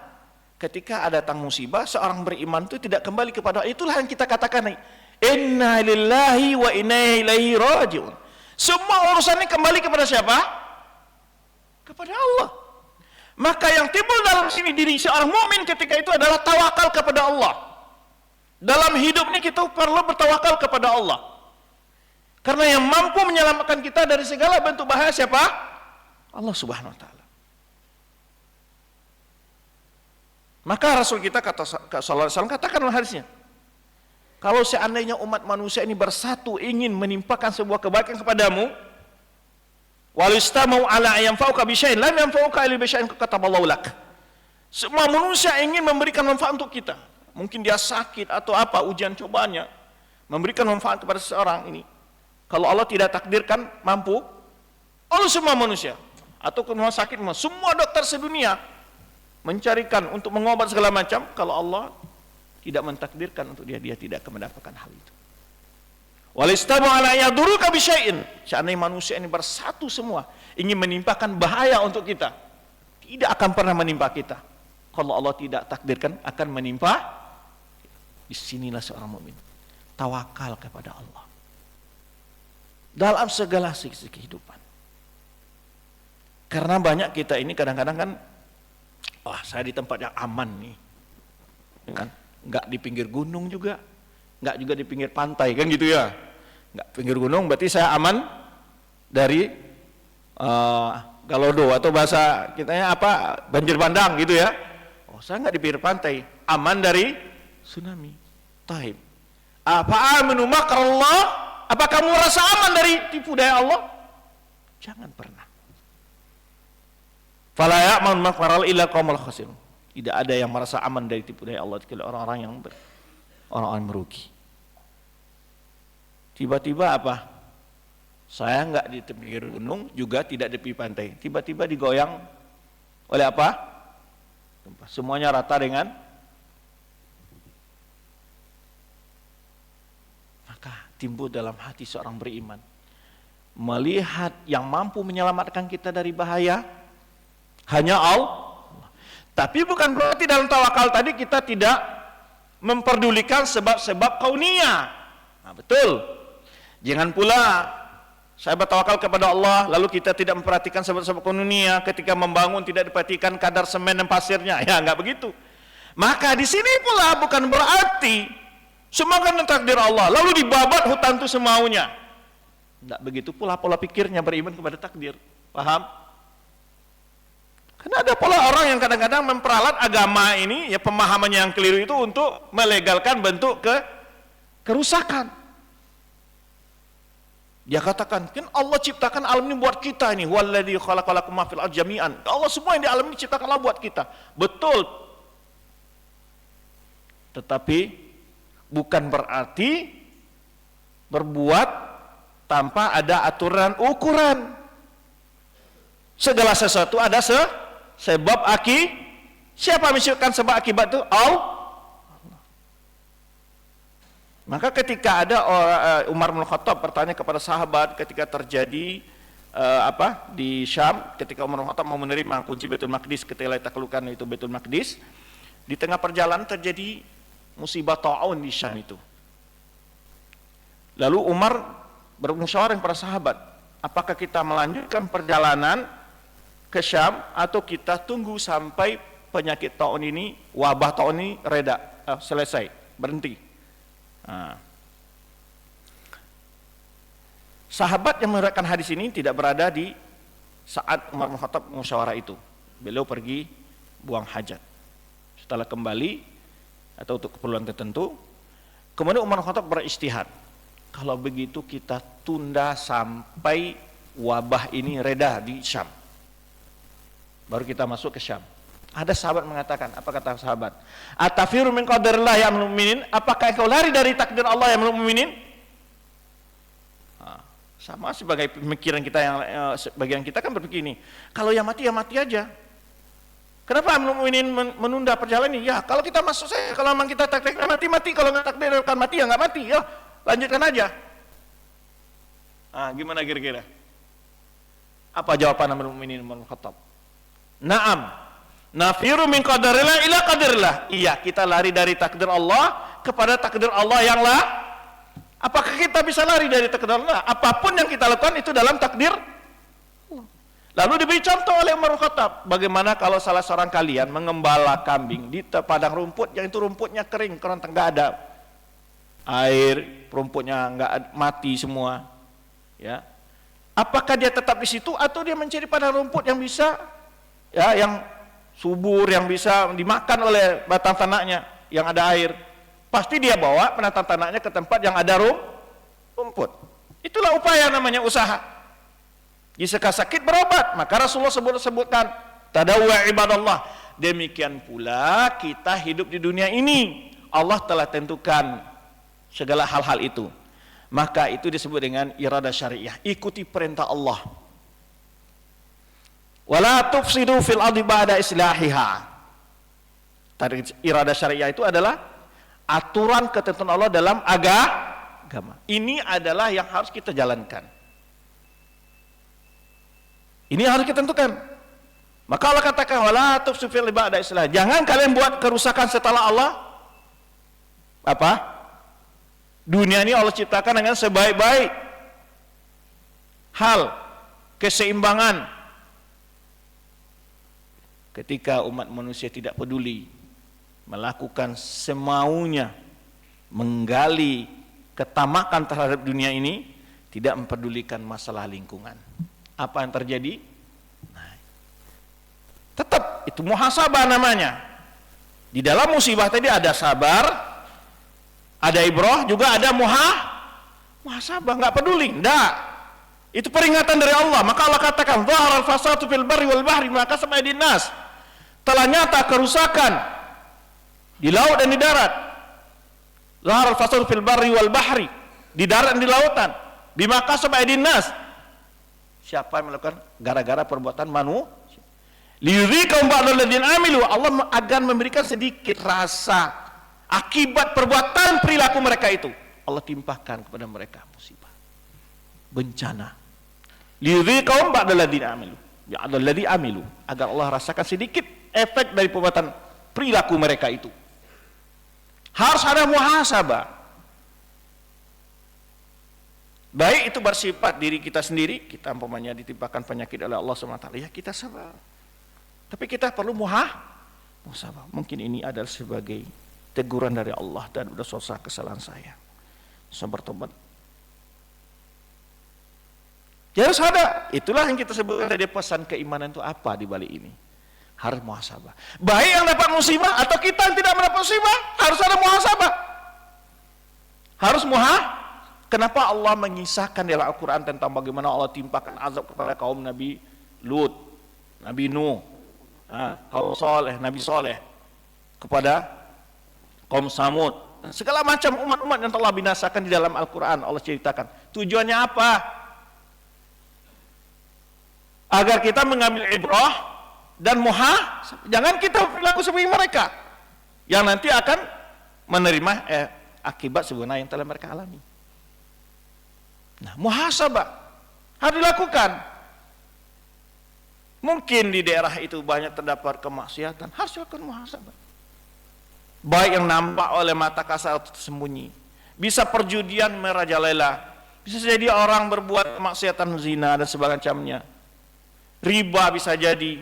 ketika ada datang musibah, seorang beriman itu tidak kembali kepada Allah. Itulah yang kita katakan, inna lillahi wa inna ilaihi raji'un. Semua urusannya kembali kepada siapa? Kepada Allah. Maka yang timbul dalam sini diri seorang mukmin ketika itu adalah tawakal kepada Allah. Dalam hidup ini kita perlu bertawakal kepada Allah. Karena yang mampu menyelamatkan kita dari segala bentuk bahaya siapa? Allah Subhanahu wa taala. Maka Rasul kita kata sallallahu alaihi wasallam katakan dalam hadisnya, kalau seandainya umat manusia ini bersatu ingin menimpakan sebuah kebaikan kepadamu, walistamau ala yanfa'uka bi syai'in lam yanfa'uka illa bi syai'in kataballahu lak. Semua manusia ingin memberikan manfaat untuk kita. Mungkin dia sakit atau apa ujian cobaannya, memberikan manfaat kepada seseorang ini. Kalau Allah tidak takdirkan mampu, Allah semua manusia atau ke rumah sakit semua dokter sedunia mencarikan untuk mengobat segala macam, kalau Allah tidak mentakdirkan untuk dia tidak akan mendapatkan hal itu. Walistamu ala yaduruka bi syai'in. Seandainya manusia ini bersatu semua ingin menimpakan bahaya untuk kita, tidak akan pernah menimpa kita. Kalau Allah tidak takdirkan akan menimpa. Disinilah seorang mukmin tawakal kepada Allah dalam segala sisi kehidupan. Karena banyak kita ini kadang-kadang kan, saya di tempat yang aman nih, kan? Nggak di pinggir gunung juga, nggak juga di pinggir pantai, kan gitu ya. Nggak pinggir gunung berarti saya aman dari galodo atau bahasa kitanya apa, banjir bandang gitu ya. Saya nggak di pinggir pantai, aman dari tsunami. Taib. Apa amanu makrallah? Apa kamu rasa aman dari tipu daya Allah? Jangan pernah. Fala ya'man makrallah illa qaumul khasirun. Tidak ada yang merasa aman dari tipu daya Allah kecuali orang-orang yang orang-orang merugi. Tiba-tiba apa? Saya nggak di pinggir gunung, juga tidak di tepi pantai. Tiba-tiba digoyang oleh apa? Gempa. Semuanya rata dengan, maka timbul dalam hati seorang beriman melihat yang mampu menyelamatkan kita dari bahaya hanya Allah. Tapi bukan berarti dalam tawakal tadi kita tidak memperdulikan sebab-sebab kauniyah. Nah, betul. Jangan pula saya bertawakal kepada Allah lalu kita tidak memperhatikan sebab-sebab kauniyah, ketika membangun tidak diperhatikan kadar semen dan pasirnya. Ya, enggak begitu. Maka di sini pula bukan berarti semua kan takdir Allah lalu dibabat hutan itu semaunya. Enggak begitu pula pola pikirnya beriman kepada takdir. Paham? Karena ada pola orang yang kadang-kadang memperalat agama ini, ya pemahamannya yang keliru itu untuk melegalkan bentuk kerusakan. Dia katakan, kan Allah ciptakan alam ini buat kita ini, walladzi khalaqalakum ma fil ardi jami'an. Allah semua yang di alam ini ciptakan Allah buat kita. Betul. Tetapi bukan berarti berbuat tanpa ada aturan ukuran. Segala sesuatu ada sebab siapa menciptakan sebab akibat itu? Allah. Maka ketika ada Umar bin Khattab bertanya kepada sahabat ketika terjadi di Syam, ketika Umar bin Khattab mau menerima kunci Baitul Maqdis, ketika ditaklukan itu Baitul Maqdis, di tengah perjalanan terjadi musibah ta'un di Syam itu. Lalu Umar bermusyawarah dengan para sahabat, apakah kita melanjutkan perjalanan ke Syam atau kita tunggu sampai penyakit ta'un ini, wabah ta'un ini reda, selesai, berhenti. Nah, sahabat yang meriwayatkan hadis ini tidak berada di saat Umar bin Khattab musyawarah itu. Beliau pergi buang hajat. Setelah kembali atau untuk keperluan tertentu, kemudian Umar bin Khattab beristihad. Kalau begitu kita tunda sampai wabah ini reda di Syam. Baru kita masuk ke Syam. Ada sahabat mengatakan, apa kata sahabat? Atafiru min qadarillah ya mu'minin? Apakah engkau lari dari takdir Allah ya mu'minin? Sama sebagai pemikiran kita yang sebagian kita kan berpikir ini, kalau yang mati ya mati aja. Kenapa mu'minin menunda perjalanan ini? Ya kalau kita masuk saja, kalau memang kita takdirkan mati, kalau nggak takdirkan mati ya nggak mati, ya lanjutkan aja. Gimana kira-kira? Apa jawaban Amirul Mukminin Umar bin Khattab? Naam, Nafiru min qadarillah ila qadarillah. Iya, kita lari dari takdir Allah kepada takdir Allah yang lah. Apakah kita bisa lari dari takdir Allah? Apapun yang kita lakukan itu dalam takdir. Lalu diberi contoh oleh Umar bin Khattab, bagaimana kalau salah seorang kalian mengembala kambing di padang rumput yang itu rumputnya kering, karena enggak ada air, rumputnya enggak mati semua, ya. Apakah dia tetap di situ atau dia mencari padang rumput yang bisa, ya, yang subur, yang bisa dimakan oleh batang tanahnya, yang ada air? Pasti dia bawa penatang tanahnya ke tempat yang ada rumput. Itulah upaya namanya usaha. Jika sakit berobat, maka Rasulullah sebutkan tadawwa ibadallah. Demikian pula kita hidup di dunia ini, Allah telah tentukan segala hal-hal itu. Maka itu disebut dengan iradah syariah. Ikuti perintah Allah. Wala tufsidu fil ardi ba'da islahiha. Tadi iradah syariah itu adalah aturan ketentuan Allah dalam agama. Ini adalah yang harus kita jalankan. Ini harus kita tentukan. Maka Allah katakan wala tufsidu fil ardi ba'da islahiha. Jangan kalian buat kerusakan setelah Allah dunia ini Allah ciptakan dengan sebaik-baik hal, keseimbangan. Ketika umat manusia tidak peduli, melakukan semaunya, menggali ketamakan terhadap dunia ini, tidak mempedulikan masalah lingkungan, apa yang terjadi? Nah, tetap itu muhasabah namanya. Di dalam musibah tadi ada sabar, ada ibrah, juga ada muhasabah, nggak peduli, enggak. Itu peringatan dari Allah. Maka Allah katakan, "Dhaharal fasadu fil barri wal bahri bima kasabat aydin nas." Telah nyata kerusakan di laut dan di darat. Dhaharal fasadu fil barri wal bahri, di darat dan di lautan. Bima kasabat aydin nas. Siapa yang melakukan? Gara-gara perbuatan manusia. Liyudhiqahum ba'dal ladzina amilu. Allah akan memberikan sedikit rasa akibat perbuatan perilaku mereka itu. Allah timpahkan kepada mereka musibah, bencana. Liyudhiqahum ba'dal ladzina amilu. Ba'dal ladzina amilu, agar Allah rasakan sedikit efek dari perbuatan perilaku mereka itu. Harus ada muhasabah. Baik itu bersifat diri kita sendiri, kita umpamanya ditimpakan penyakit oleh Allah SWT, ya kita sabar. Tapi kita perlu muhasabah. Mungkin ini adalah sebagai teguran dari Allah dan sudah selesai kesalahan saya bertobat. Ya harus ada. Itulah yang kita sebutkan tadi, pesan keimanan itu apa di balik ini. Harus muhasabah. Baik yang dapat musibah atau kita yang tidak mendapat musibah, harus ada muhasabah. Harus Kenapa Allah mengisahkan dalam Al-Quran tentang bagaimana Allah timpakan azab kepada kaum Nabi Lut, Nabi Nuh, kaum Saleh, Nabi Saleh, kepada kaum Samud, segala macam umat-umat yang telah binasakan di dalam Al-Quran Allah ceritakan. Tujuannya apa? Agar kita mengambil ibrah dan jangan kita berlaku seperti mereka yang nanti akan menerima akibat sebenarnya yang telah mereka alami. Nah, muhasabah harus dilakukan. Mungkin di daerah itu banyak terdapat kemaksiatan, harus dilakukan muhasabah. Baik yang nampak oleh mata kasat atau tersembunyi. Bisa perjudian merajalela, bisa jadi orang berbuat kemaksiatan zina dan sebagainya. Riba bisa jadi.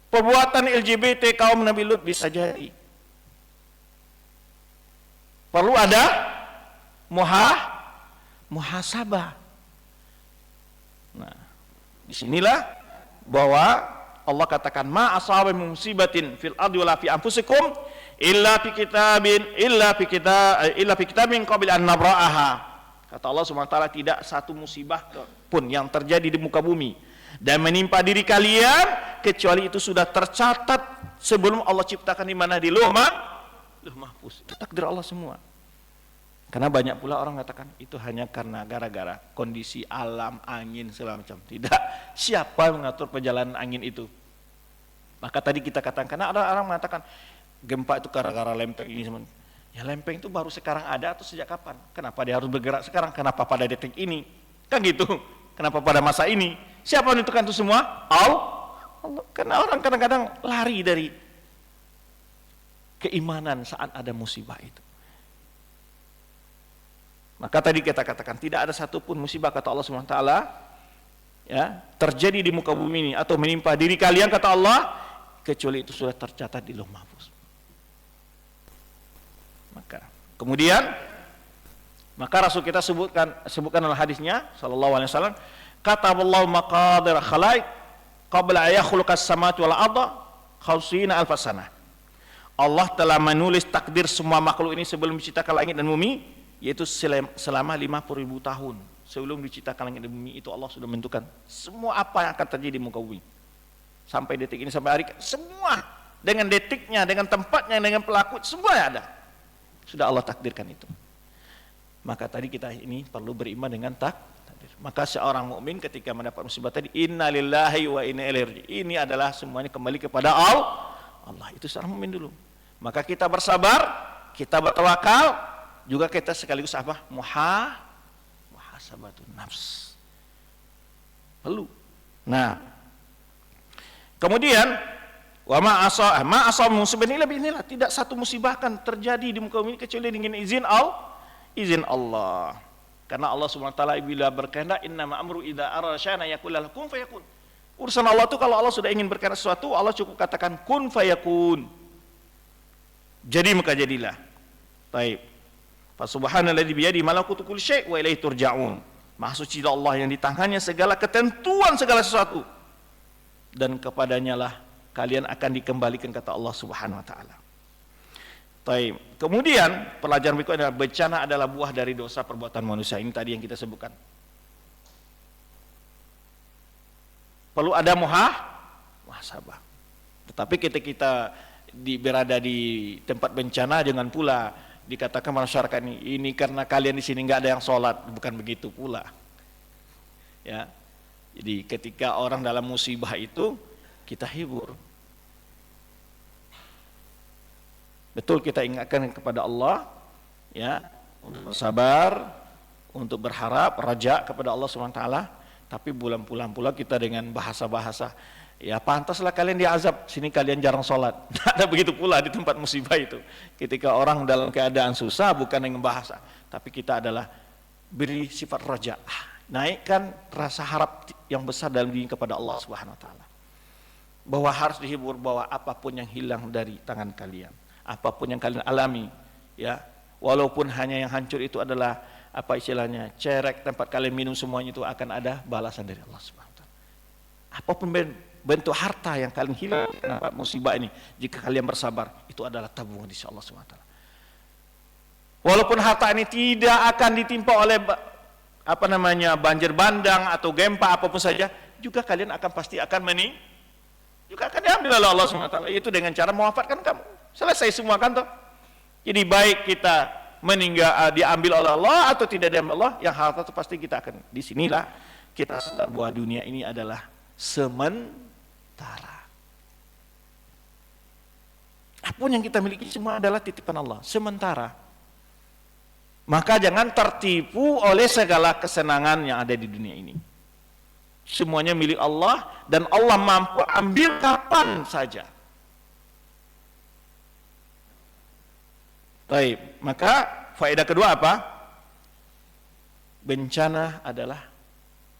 Perbuatan LGBT kaum Nabi Lut bisa jadi. Perlu ada muhasabah. Nah, disinilah bahwa Allah katakan ma asaba min musibatin fil ardi wala fi anfusikum illa fi kitabin qabla an nabra'aha. Kata Allah SWT, tidak satu musibah pun yang terjadi di muka bumi dan menimpa diri kalian kecuali itu sudah tercatat sebelum Allah ciptakan di mana, di lauh mahfuz. Itu takdir Allah semua. Karena banyak pula orang mengatakan itu hanya karena gara-gara kondisi alam, angin segala macam. Tidak. Siapa yang mengatur perjalanan angin itu? Maka tadi kita katakan, karena ada orang mengatakan gempa itu gara-gara lempeng ini. Ya lempeng itu baru sekarang ada atau sejak kapan? Kenapa dia harus bergerak sekarang? Kenapa pada detik ini? Kan gitu. Kenapa pada masa ini? Siapa yang menentukan itu semua? Allah. Karena orang kadang-kadang lari dari keimanan saat ada musibah itu. Maka tadi kita katakan tidak ada satupun musibah kata Allah SWT ya, terjadi di muka bumi ini atau menimpa diri kalian kata Allah kecuali itu sudah tercatat di Lauh Mahfuz. Maka kemudian Rasul kita sebutkan dalam hadisnya sallallahu alaihi wasallam, kataballahu maqadir khalaiq qabla ayakhluqas samawati wal arda khamsina alf sanah. Allah telah menulis takdir semua makhluk ini sebelum diciptakan langit dan bumi, yaitu selama 50.000 tahun sebelum diciptakan langit dan bumi itu Allah sudah menentukan semua apa yang akan terjadi di muka bumi. Sampai detik ini, sampai hari semua dengan detiknya, dengan tempatnya, dengan pelaku, semua ada. Sudah Allah takdirkan itu. Maka tadi kita ini perlu beriman dengan takdir. Maka seorang mukmin ketika mendapat musibah tadi, innalillahi wa inna ilaihi raji'un. Ini adalah semuanya kembali kepada Allah. Itu seorang mukmin dulu. Maka kita bersabar, kita bertawakal, juga kita sekaligus apa? Muhasabatun nafs. Perlu. Nah, kemudian wa ma asab musibah inilah tidak satu musibah akan terjadi di muka bumi kecuali dengan izin Allah. Karena Allah SWT bila berkehendak, innama amru idza arada syai'an yaqul lahu kun fayakun. Urusan Allah itu kalau Allah sudah ingin berkehendak sesuatu, Allah cukup katakan kun fayakun. Jadi maka jadilah. Taib. Fa subhanalladzi bi yadihi malakutu kulli syai' wa ilaihi turja'un. Maha suci Allah yang di tangannya segala ketentuan segala sesuatu. Dan kepadanya lah kalian akan dikembalikan kata Allah Subhanahu wa taala. Taib. Kemudian pelajaran berikutnya adalah bencana adalah buah dari dosa perbuatan manusia. Ini tadi yang kita sebutkan. Perlu ada muhasabah. Tetapi ketika kita berada di tempat bencana jangan pula dikatakan masyarakat ini karena kalian di sini nggak ada yang sholat, bukan begitu pula. Ya. Jadi ketika orang dalam musibah itu kita hibur. Betul kita ingatkan kepada Allah ya, untuk bersabar, untuk berharap, raja kepada Allah SWT, tapi bulan-bulan pula kita dengan bahasa-bahasa ya pantaslah kalian diazab, sini kalian jarang sholat. Ada begitu pula di tempat musibah itu. Ketika orang dalam keadaan susah bukan dengan bahasa, tapi kita adalah beri sifat raja, naikkan rasa harap yang besar dalam diri kepada Allah Subhanahu wa taala. Bahwa harus dihibur bahwa apapun yang hilang dari tangan kalian, apapun yang kalian alami, ya, walaupun hanya yang hancur itu adalah apa istilahnya, cerek tempat kalian minum semuanya itu akan ada balasan dari Allah Subhanahu wa taala. Apapun bentuk harta yang kalian hilang karena musibah ini, jika kalian bersabar, itu adalah tabungan di sisi Allah Subhanahu wa taala. Walaupun harta ini tidak akan ditimpa oleh banjir bandang atau gempa apapun saja, juga kalian akan pasti akan juga akan diambil oleh Allah SWT. Itu dengan cara mewafatkan kamu. Selesai semua kan toh. Jadi baik kita diambil oleh Allah atau tidak diambil Allah, yang harta itu pasti kita akan. Disinilah kita sadar bahwa dunia ini adalah sementara. Apapun yang kita miliki semua adalah titipan Allah, sementara. Maka jangan tertipu oleh segala kesenangan yang ada di dunia ini. Semuanya milik Allah dan Allah mampu ambil kapan saja. Baik, maka faedah kedua apa? Bencana adalah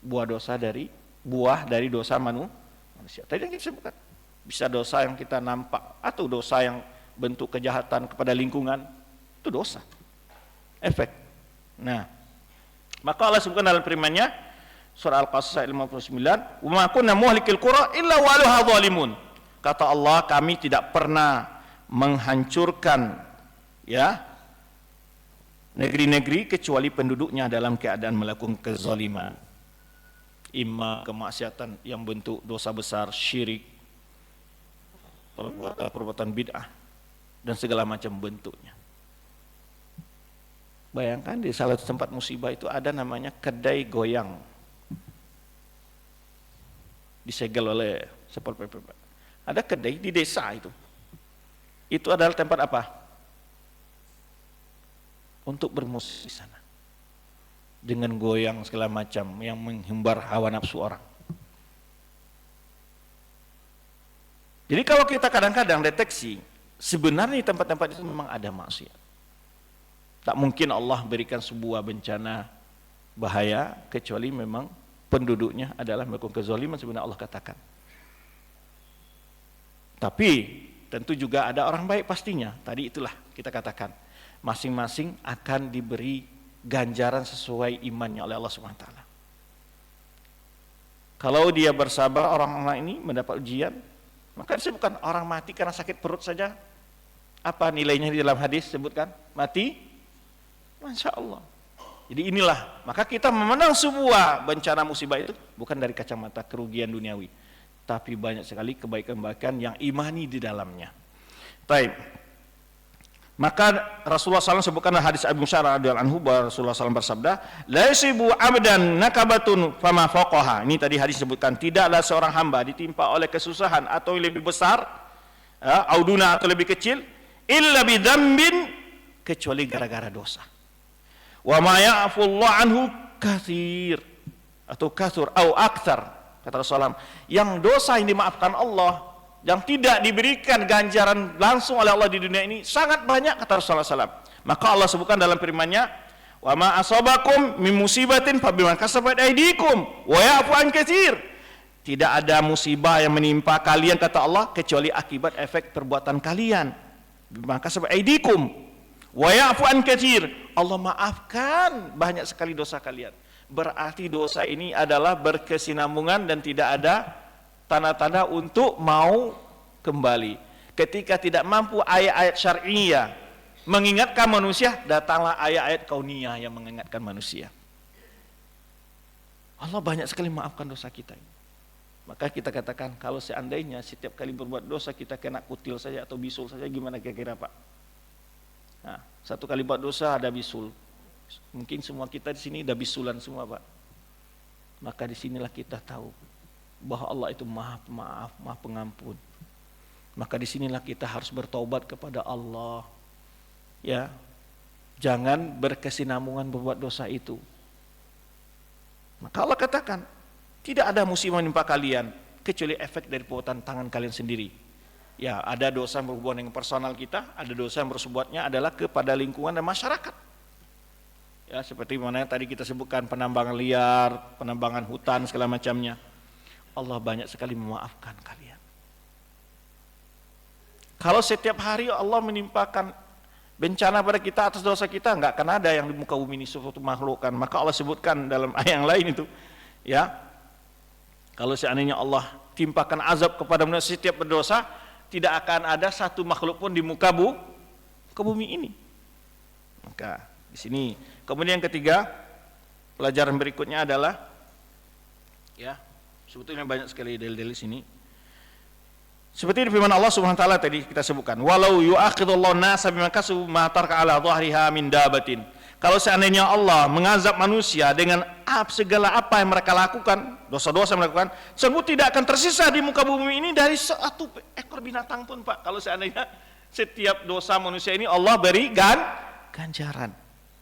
buah dari dosa manusia. Tadi yang kita sebutkan. Bisa dosa yang kita nampak atau dosa yang bentuk kejahatan kepada lingkungan, itu dosa. Efek. Nah, maka Allah sebutkan dalam firman-Nya surah Al-Qasas ayat 59, "Wa ma kunna muhlikil qura illa wa ahluha zalimun." Kata Allah, kami tidak pernah menghancurkan ya negeri-negeri kecuali penduduknya dalam keadaan melakukan kezaliman. Imma kemaksiatan yang bentuk dosa besar, syirik, perbuatan bid'ah dan segala macam bentuknya. Bayangkan di salah satu tempat musibah itu ada namanya kedai goyang, disegel oleh Satpol PP. Ada kedai di desa itu. Itu adalah tempat apa? Untuk bermusik di sana. Dengan goyang segala macam yang menghimbar hawa nafsu orang. Jadi kalau kita kadang-kadang deteksi, sebenarnya di tempat-tempat itu memang ada maksiat. Tak mungkin Allah berikan sebuah bencana bahaya kecuali memang penduduknya adalah melakukan kezaliman sebenarnya Allah katakan. Tapi tentu juga ada orang baik pastinya. Tadi itulah kita katakan, masing-masing akan diberi ganjaran sesuai imannya oleh Allah Subhanahu wa taala. Kalau dia bersabar, orang-orang ini mendapat ujian, maka disebutkan orang mati karena sakit perut saja. Apa nilainya di dalam hadis sebutkan? Mati, Masya Allah. Jadi inilah, maka kita memandang sebuah bencana musibah itu bukan dari kacamata kerugian duniawi, tapi banyak sekali kebaikan-kebaikan yang imani di dalamnya. Taib. Maka Rasulullah SAW sebutkan hadis Abu Musa radhiyallahu anhu bahwa Rasulullah SAW bersabda, la yusibu abdan nakabatun fama faqaha. Ini tadi hadis sebutkan, tidaklah seorang hamba ditimpa oleh kesusahan atau lebih besar, auduna atau lebih kecil, illa bidzambin, kecuali gara-gara dosa. Wa ma ya'fullahu anhu katsir atau katsur au aktsar, kata Rasulullah, yang dosa yang dimaafkan Allah, yang tidak diberikan ganjaran langsung oleh Allah di dunia ini sangat banyak, kata Rasulullah SAW. Maka Allah sebutkan dalam firman-Nya, wa ma asabakum min musibatin fabima kasabat aydikum wa ya'fu an katsir. Tidak ada musibah yang menimpa kalian, kata Allah, kecuali akibat efek perbuatan kalian. Bima kasabat aydikum wa ya'fu an katsir. Allah maafkan banyak sekali dosa kalian. Berarti dosa ini adalah berkesinambungan dan tidak ada tanda-tanda untuk mau kembali. Ketika tidak mampu ayat-ayat syar'iyah mengingatkan manusia, datanglah ayat-ayat kauniyah yang mengingatkan manusia. Allah banyak sekali maafkan dosa kita. Maka kita katakan, kalau seandainya setiap kali berbuat dosa kita kena kutil saja atau bisul saja, gimana kira-kira Pak? Nah, satu kali buat dosa ada bisul. Mungkin semua kita di sini ada bisulan semua Pak. Maka disinilah kita tahu bahwa Allah itu maha pemaaf, maha pengampun. Maka disinilah kita harus bertaubat kepada Allah. Ya, jangan berkesinambungan berbuat dosa itu. Maka Allah katakan, tidak ada musibah menimpa kalian kecuali efek dari perbuatan tangan kalian sendiri. Ya, ada dosa yang berhubungan dengan personal kita, ada dosa yang bersebuatnya adalah kepada lingkungan dan masyarakat. Ya, seperti mana tadi kita sebutkan, penambangan liar, penambangan hutan segala macamnya. Allah banyak sekali memaafkan kalian. Kalau setiap hari Allah menimpakan bencana pada kita atas dosa kita, enggak akan ada yang di muka bumi ini suatu makhluk kan. Maka Allah sebutkan dalam ayat yang lain itu, ya, kalau seandainya Allah timpakan azab kepada manusia setiap berdosa, tidak akan ada satu makhluk pun di muka bumi ini. Maka di sini. Kemudian yang ketiga, pelajaran berikutnya adalah, ya, sebetulnya banyak sekali dalil-dalil sini. Seperti di firman Allah Subhanahu wa taala tadi kita sebutkan, walau yu'akhidullahu nasa bima kasabu ma taraka ala dhahriha min dabatin. Kalau seandainya Allah mengazab manusia dengan segala apa yang mereka lakukan, dosa-dosa yang mereka lakukan, sungguh tidak akan tersisa di muka bumi ini dari satu ekor binatang pun Pak. Kalau seandainya setiap dosa manusia ini Allah beri ganjaran,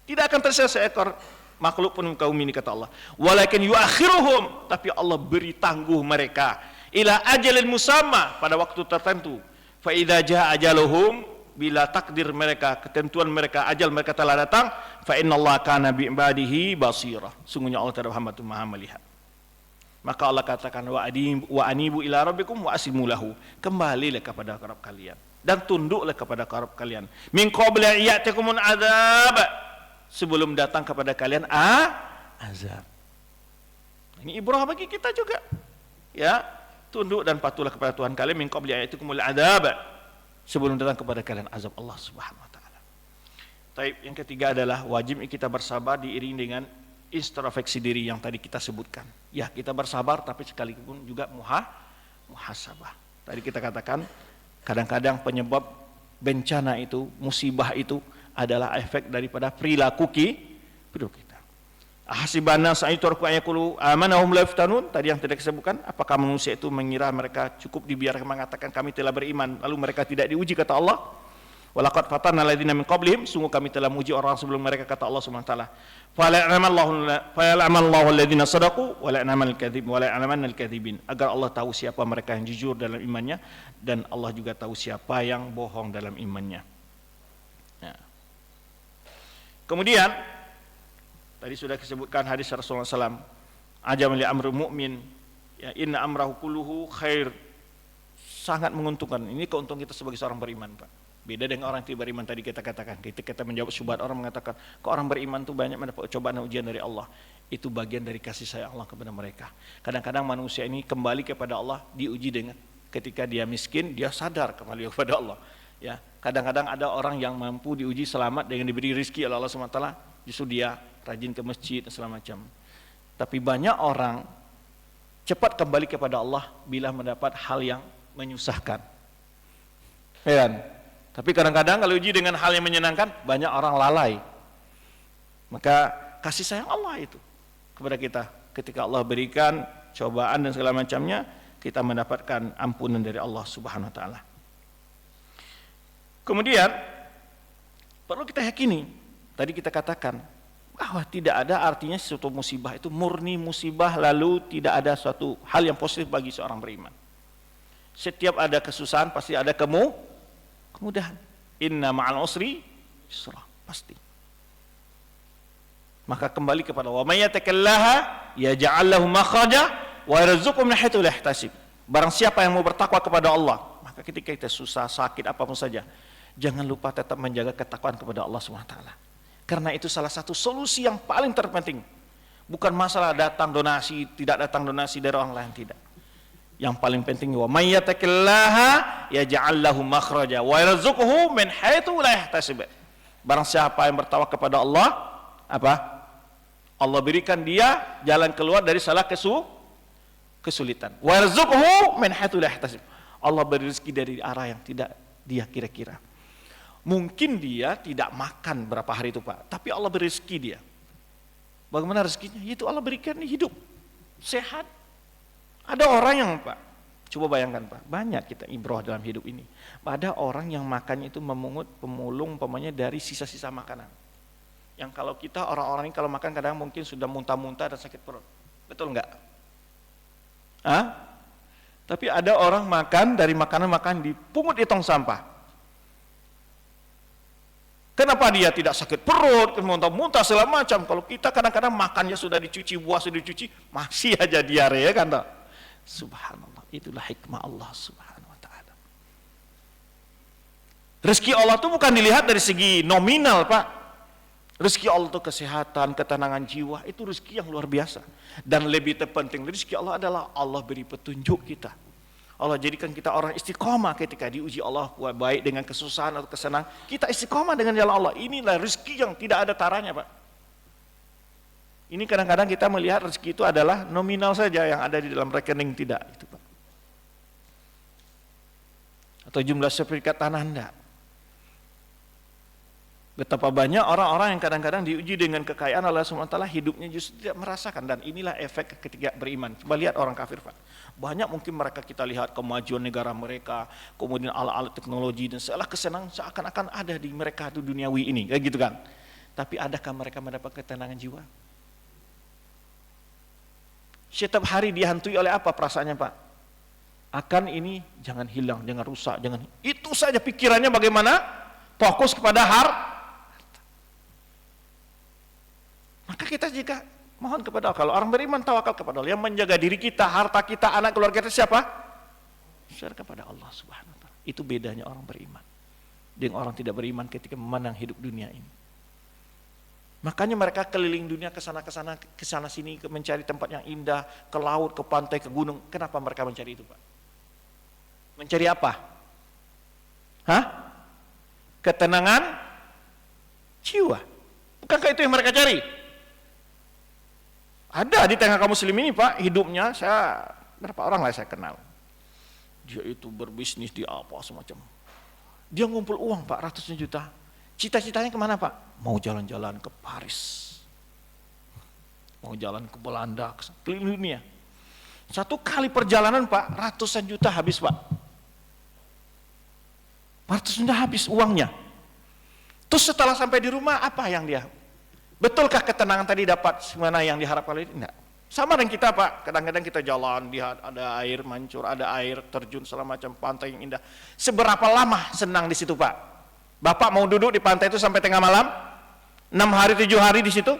tidak akan tersisa seekor makhluk pun muka bumi ini, kata Allah. Walakin yuakhiruhum, tapi Allah beri tangguh mereka ila ajalin musamma, pada waktu tertentu. Fa idza jaa ajaluhum, bila takdir mereka, ketentuan mereka, ajal mereka telah datang, fa innallaha kana bi ibadihi basira. Sungguhnya Allah terhadap hamba itu Maha melihat. Maka Allah katakan, wa anibu ila rabbikum wa aslimu lahu. Kembalilah kepada Rabb kalian dan tunduklah kepada Rabb kalian. Min qabli ya'tikumul adzab, sebelum datang kepada kalian azab. Ini ibrah bagi kita juga. Ya, tunduk dan patuhlah kepada Tuhan kalian, min qabli ya'tikumul adzab, sebelum datang kepada kalian azab Allah Subhanahu wa taala. Taib, yang ketiga adalah wajib kita bersabar diiring dengan introspeksi diri yang tadi kita sebutkan. Ya, kita bersabar tapi sekalipun juga muhasabah. Tadi kita katakan kadang-kadang penyebab bencana itu, musibah itu adalah efek daripada perilaku kita. Ahsibana sa'iturku ayakulu amanahum la yaftanun, tadi yang tidak disebutkan, apakah manusia itu mengira mereka cukup dibiarkan mengatakan kami telah beriman lalu mereka tidak diuji, kata Allah. Walaqad fatanna alladziina min qablihim, sungguh kami telah menguji orang sebelum mereka, kata Allah Subhanahu wa taala. Faya'lamallahu alladziina shadaqu wa la'lamanal kadzibin, agar Allah tahu siapa mereka yang jujur dalam imannya, dan Allah juga tahu siapa yang bohong dalam imannya. Ya. Kemudian tadi sudah disebutkan hadis Rasulullah SAW, ajam li amri mu'min, ya, inna amrahu kulluhu khair, sangat menguntungkan. Ini keuntungan kita sebagai seorang beriman, Pak. Beda dengan orang yang tidak beriman tadi kita katakan. Kita menjawab syubhat orang mengatakan, kok orang beriman itu banyak mendapat cobaan dan ujian dari Allah. Itu bagian dari kasih sayang Allah kepada mereka. Kadang-kadang manusia ini kembali kepada Allah, diuji dengan ketika dia miskin, dia sadar kembali kepada Allah. Ya, kadang-kadang ada orang yang mampu diuji selamat dengan diberi rezeki oleh Allah SWT, justru dia rajin ke masjid dan segala macam. Tapi banyak orang cepat kembali kepada Allah bila mendapat hal yang menyusahkan. Ya. Tapi kadang-kadang kalau uji dengan hal yang menyenangkan, banyak orang lalai. Maka kasih sayang Allah itu kepada kita, ketika Allah berikan cobaan dan segala macamnya, kita mendapatkan ampunan dari Allah Subhanahu wa taala. Kemudian perlu kita yakini, tadi kita katakan bahwa tidak ada artinya suatu musibah itu murni musibah lalu tidak ada suatu hal yang positif bagi seorang beriman. Setiap ada kesusahan pasti ada kemudahan. Inna ma'al usri yusra, pasti. Maka kembali kepada wa may yattaqillaha yaj'al lahu makhraja wa yarzuqhu min haitsu la yahtasib. Barang siapa yang mau bertakwa kepada Allah, maka ketika kita susah, sakit, apapun saja, jangan lupa tetap menjaga ketakwaan kepada Allah SWT. Karena itu salah satu solusi yang paling terpenting. Bukan masalah datang donasi, tidak datang donasi dari orang lain, tidak. Yang paling penting, wa may yattaqillaha yaj'al lahu makhraja wa yarzuqhu min haitsu la yahtasib. Barang siapa yang bertawakal kepada Allah, apa? Allah berikan dia jalan keluar dari salah kesulitan. Wa yarzuqhu min haitsu la yahtasib. Allah beri rezeki dari arah yang tidak dia kira-kira. Mungkin dia tidak makan berapa hari itu, Pak, tapi Allah beri rezeki dia. Bagaimana rezekinya? Itu Allah berikan hidup, sehat. Ada orang yang, Pak, coba bayangkan, Pak, banyak kita ibrah dalam hidup ini. Ada orang yang makannya itu memungut, pemulung, umpamanya dari sisa-sisa makanan. Yang kalau kita orang-orang ini kalau makan kadang mungkin sudah muntah-muntah dan sakit perut. Betul enggak? Hah? Tapi ada orang makan dari makanan-makanan dipungut di tong sampah. Kenapa dia tidak sakit perut, muntah-muntah segala macam? Kalau kita kadang-kadang makannya sudah dicuci, buah sudah dicuci, masih aja diare, ya kan? Subhanallah, itulah hikmah Allah Subhanahu wa taala. Rezeki Allah itu bukan dilihat dari segi nominal, Pak. Rezeki Allah itu kesehatan, ketenangan jiwa, itu rezeki yang luar biasa. Dan lebih terpenting, rezeki Allah adalah Allah beri petunjuk kita. Allah jadikan kita orang istiqomah ketika diuji Allah, baik dengan kesusahan atau kesenangan, kita istiqomah dengan jalan Allah. Inilah rezeki yang tidak ada taranya, Pak. Ini kadang-kadang kita melihat rezeki itu adalah nominal saja yang ada di dalam rekening, tidak itu, Pak. Atau jumlah sertifikat tanah, enggak. Betapa banyak orang-orang yang kadang-kadang diuji dengan kekayaan Allah SWT, hidupnya justru tidak merasakan, dan inilah efek ketika beriman. Coba lihat orang kafir, Pak. Banyak mungkin mereka kita lihat kemajuan negara mereka, kemudian alat-alat teknologi dan segala kesenangan seakan-akan ada di mereka itu duniawi ini, kayak gitu kan. Tapi adakah mereka mendapat ketenangan jiwa? Setiap hari dihantui oleh apa perasaannya, Pak? Akan ini jangan hilang, jangan rusak, jangan. Itu saja pikirannya bagaimana? Fokus kepada harta. Maka kita jika mohon kepada Allah, kalau orang beriman tawakal kepada Allah, yang menjaga diri kita, harta kita, anak keluarga kita siapa? Serah kepada Allah Subhanahu wa taala. Itu bedanya orang beriman dengan orang tidak beriman ketika memandang hidup dunia ini. Makanya mereka keliling dunia kesana sini mencari tempat yang indah, ke laut, ke pantai, ke gunung. Kenapa mereka mencari itu, Pak? Mencari apa? Hah? Ketenangan jiwa. Bukankah itu yang mereka cari? Ada di tengah kaum muslim ini, Pak, hidupnya berapa orang lah saya kenal. Dia itu berbisnis di apa semacam. Dia ngumpul uang, Pak, ratusan juta. Cita-citanya kemana, Pak? Mau jalan-jalan ke Paris, mau jalan ke Belanda, keliling dunia. Satu kali perjalanan, Pak, ratusan juta habis, Pak. Ratusan juta habis uangnya. Terus setelah sampai di rumah, apa yang dia? Betulkah ketenangan tadi dapat semana yang diharapkan oleh? Enggak. Sama dengan kita Pak, kadang-kadang kita jalan, lihat ada air mancur, ada air terjun, segala macam, pantai yang indah. Seberapa lama senang di situ Pak? Bapak mau duduk di pantai itu sampai tengah malam? 6 hari, 7 hari di situ?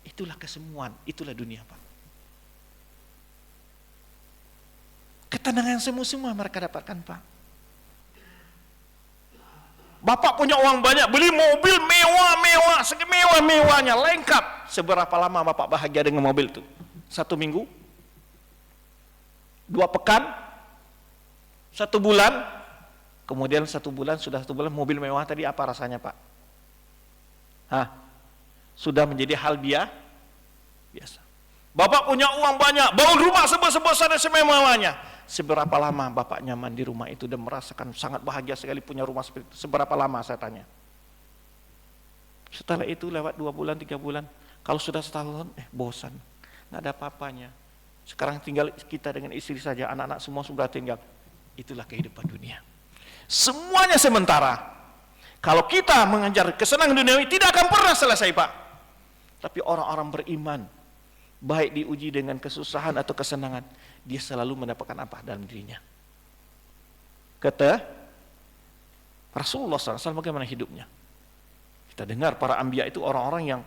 Itulah kesemuan, itulah dunia Pak. Ketenangan semua mereka dapatkan Pak. Bapak punya uang banyak, beli mobil mewah-mewah, semewah-mewahnya, lengkap. Seberapa lama Bapak bahagia dengan mobil itu? 1 minggu? 2 pekan? 1 bulan? Kemudian 1 bulan, sudah 1 bulan mobil mewah tadi apa rasanya Pak? Hah? Sudah menjadi hal biasa. Bapak punya uang banyak, bangun rumah sebesar dan semewah-mewahnya. Seberapa lama Bapak nyaman di rumah itu dan merasakan sangat bahagia sekali punya rumah seperti itu? Seberapa lama saya tanya? Setelah itu lewat 2 bulan, 3 bulan. Kalau sudah setahun, bosan. Nggak ada apa-apanya. Sekarang tinggal kita dengan istri saja, anak-anak semua sudah tinggal. Itulah kehidupan dunia. Semuanya sementara. Kalau kita mengejar kesenangan duniawi, tidak akan pernah selesai Pak. Tapi orang-orang beriman, baik diuji dengan kesusahan atau kesenangan, dia selalu mendapatkan apa dalam dirinya. Kata Rasulullah SAW bagaimana hidupnya. Kita dengar para anbiya itu orang-orang yang